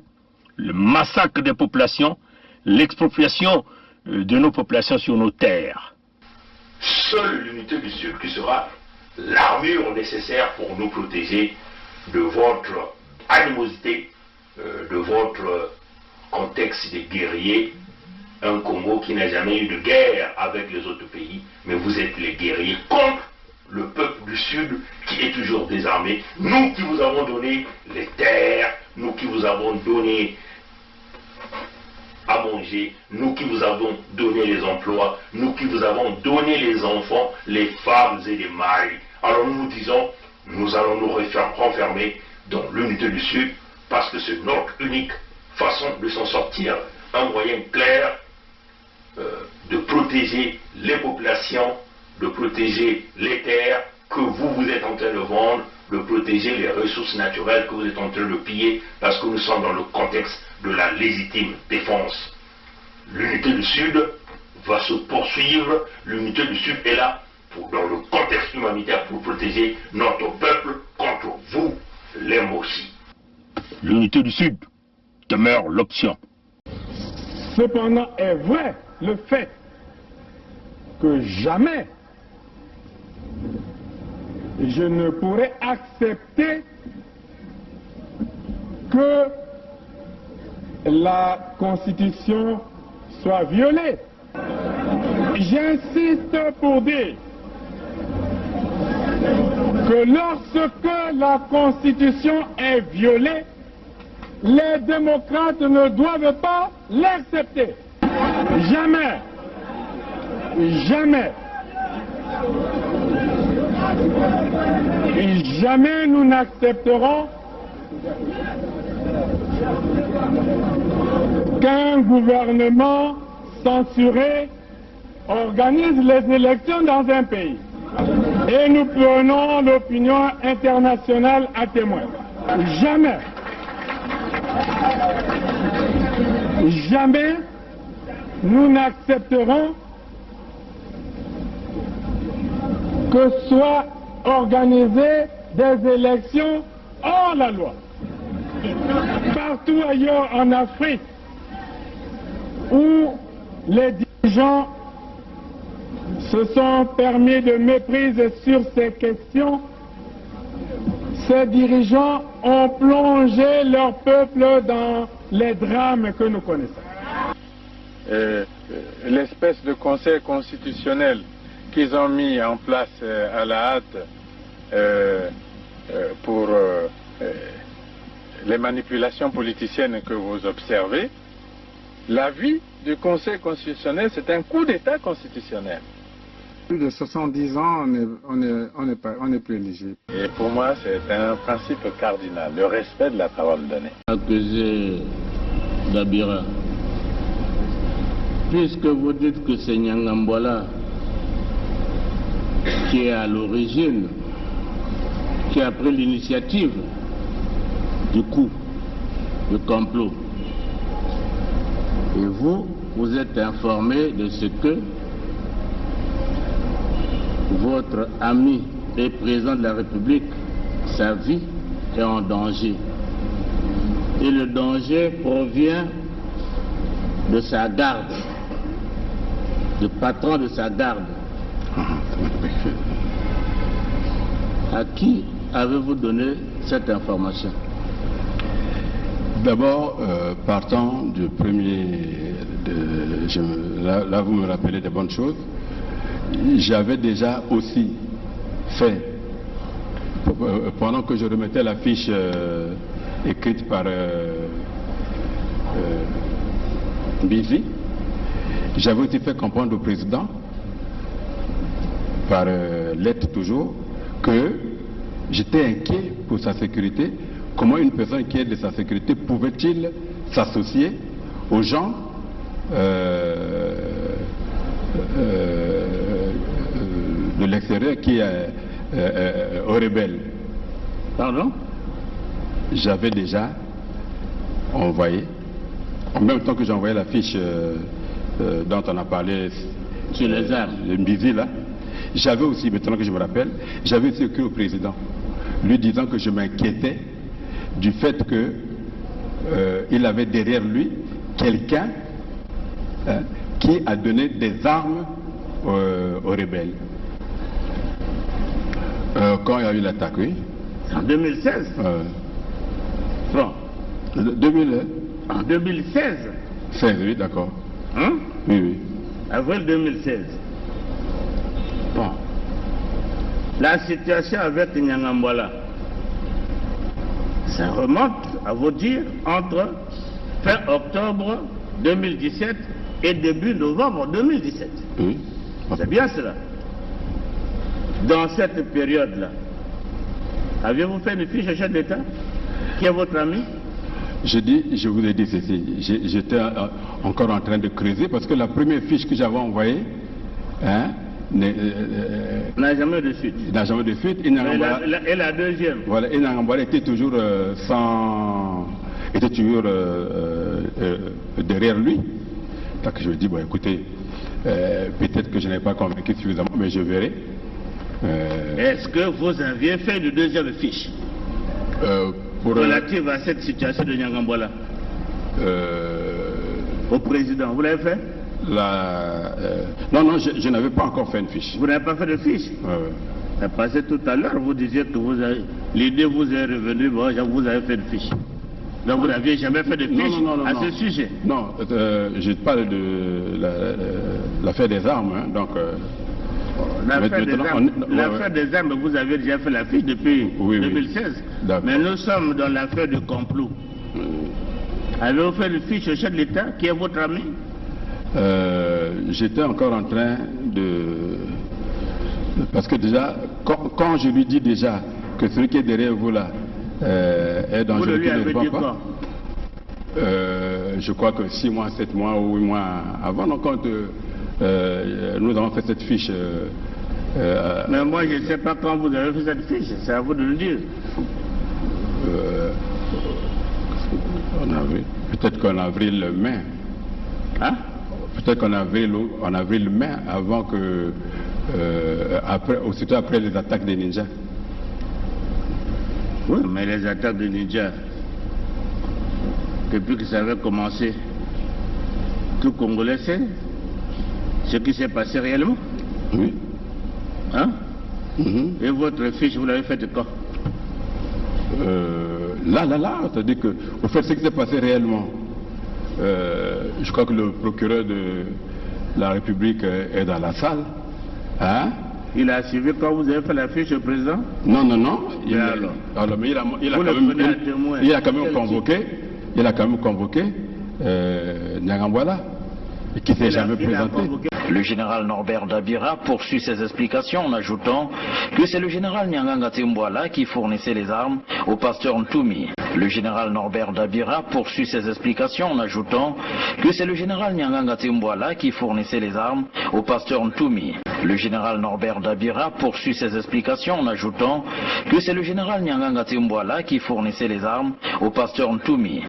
le massacre des populations, l'expropriation de nos populations sur nos terres. Seule l'unité du Sud qui sera l'armure nécessaire pour nous protéger de votre animosité, de votre contexte de guerriers. Un Congo qui n'a jamais eu de guerre avec les autres pays, mais vous êtes les guerriers contre le peuple du Sud qui est toujours désarmé. Nous qui vous avons donné les terres, nous qui vous avons donné à manger, nous qui vous avons donné les emplois, nous qui vous avons donné les enfants, les femmes et les maris. Alors nous nous disons, nous allons nous renfermer dans l'unité du Sud parce que c'est notre unique façon de s'en sortir. Un moyen clair de protéger les populations, de protéger les terres que vous êtes en train de vendre, de protéger les ressources naturelles que vous êtes en train de piller, parce que nous sommes dans le contexte de la légitime défense. L'unité du Sud va se poursuivre, l'unité du Sud est là dans le contexte humanitaire pour protéger notre peuple contre vous, les Mboshi. L'unité du Sud demeure l'option. Cependant est vrai le fait que jamais je ne pourrais accepter que la Constitution soit violée. J'insiste pour dire que lorsque la Constitution est violée, les démocrates ne doivent pas l'accepter. Jamais. Jamais. Et jamais nous n'accepterons qu'un gouvernement censuré organise les élections dans un pays. Et nous prenons l'opinion internationale à témoin. Jamais. Jamais nous n'accepterons que soient organisées des élections hors la loi. Partout ailleurs en Afrique où les dirigeants se sont permis de méprise sur ces questions, ces dirigeants ont plongé leur peuple dans les drames que nous connaissons. l'espèce de conseil constitutionnel qu'ils ont mis en place à la hâte pour les manipulations politiciennes que vous observez, l'avis du Conseil constitutionnel, c'est un coup d'État constitutionnel. Plus de 70 ans, on n'est plus éligible. Et pour moi, c'est un principe cardinal, le respect de la parole donnée. Accusé d'Abira, puisque vous dites que c'est Nyangambwala qui est à l'origine, qui a pris l'initiative du coup, du complot, et vous êtes informé de ce que votre ami et président de la République, sa vie est en danger. Et le danger provient de sa garde, du patron de sa garde. À qui avez-vous donné cette information? D'abord, partant du premier, là vous me rappelez de bonnes choses, j'avais déjà aussi fait, pendant que je remettais la fiche écrite par Bizi, j'avais aussi fait comprendre au président, par lettre toujours, que j'étais inquiet pour sa sécurité. Comment une personne qui est de sa sécurité pouvait-il s'associer aux gens de l'extérieur qui est aux rebelles? Pardon? J'avais déjà envoyé, en même temps que j'envoyais la fiche dont on a parlé sur les armes, le Mbizi là, j'avais aussi, maintenant que je me rappelle, j'avais aussi écrit au président, lui disant que je m'inquiétais du fait qu'il avait derrière lui quelqu'un qui a donné des armes aux rebelles. Quand il y a eu l'attaque, oui. En 2016 Bon. 2000, en 2016 16, oui, d'accord. Hein? Oui, oui. Avril 2016. Bon. La situation avec Nyangambwala, ça remonte, à vous dire, entre fin octobre 2017 et début novembre 2017. Oui. C'est bien cela. Dans cette période-là, aviez-vous fait une fiche au chef d'État qui est votre ami? Je vous ai dit ceci, j'étais encore en train de creuser parce que la première fiche que j'avais envoyée n'a jamais de suite. N'a jamais de suite. Et la deuxième? Voilà, et Nyangambwala était toujours était toujours derrière lui. Donc je me dis, bon écoutez, peut-être que je n'ai pas convaincu suffisamment, mais je verrai. Est-ce que vous aviez fait une deuxième fiche relative à cette situation de Nyangambwala au président? Vous l'avez fait? Non, je n'avais pas encore fait une fiche. Vous n'avez pas fait de fiche? Parce que tout à l'heure, vous disiez que l'idée vous est revenue, bon, vous avez fait une fiche. Donc vous n'aviez jamais fait de fiche à ce sujet? Non, je parle de l'affaire des armes, hein, donc... L'affaire des armes, vous avez déjà fait la fiche depuis 2016. Mais nous sommes dans l'affaire du complot. Avez-vous fait une fiche au chef de l'État qui est votre ami? J'étais encore en train de... Parce que déjà, quand je lui dis déjà que celui qui est derrière vous là est dangereux, vous lui avez dit quoi? Je crois que 6 mois, 7 mois ou 8 mois avant, donc quand nous avons fait cette fiche. Mais moi je ne sais pas quand vous avez fait cette fiche, c'est à vous de le dire. Peut-être qu'en avril-mai. Hein? Peut-être qu'en avril-mai, avant que. Aussitôt après les attaques des ninjas. Oui, mais les attaques des ninjas, depuis que ça avait commencé, tout Congolais sait ce qui s'est passé réellement. Oui. Hein? Et votre fiche, vous l'avez faite quand? C'est-à-dire que, au fait, ce qui s'est passé réellement, Je crois que le procureur de la République est dans la salle. Hein? Il a suivi quand vous avez fait la fiche au président? Non, non, non. Il a quand même convoqué. Il a quand même convoqué Nyangambwala, qui ne s'est jamais présenté. Le général Norbert Dabira poursuit ses explications en ajoutant que c'est le général Nyanganga Timbwala qui fournissait les armes au pasteur Ntoumi. Le général Norbert Dabira poursuit ses explications en ajoutant que c'est le général Nyanganga Timbwala qui fournissait les armes au pasteur Ntoumi. Le général Norbert Dabira poursuit ses explications en ajoutant que c'est le général Nyanganga Timbwala qui fournissait les armes au pasteur Ntoumi.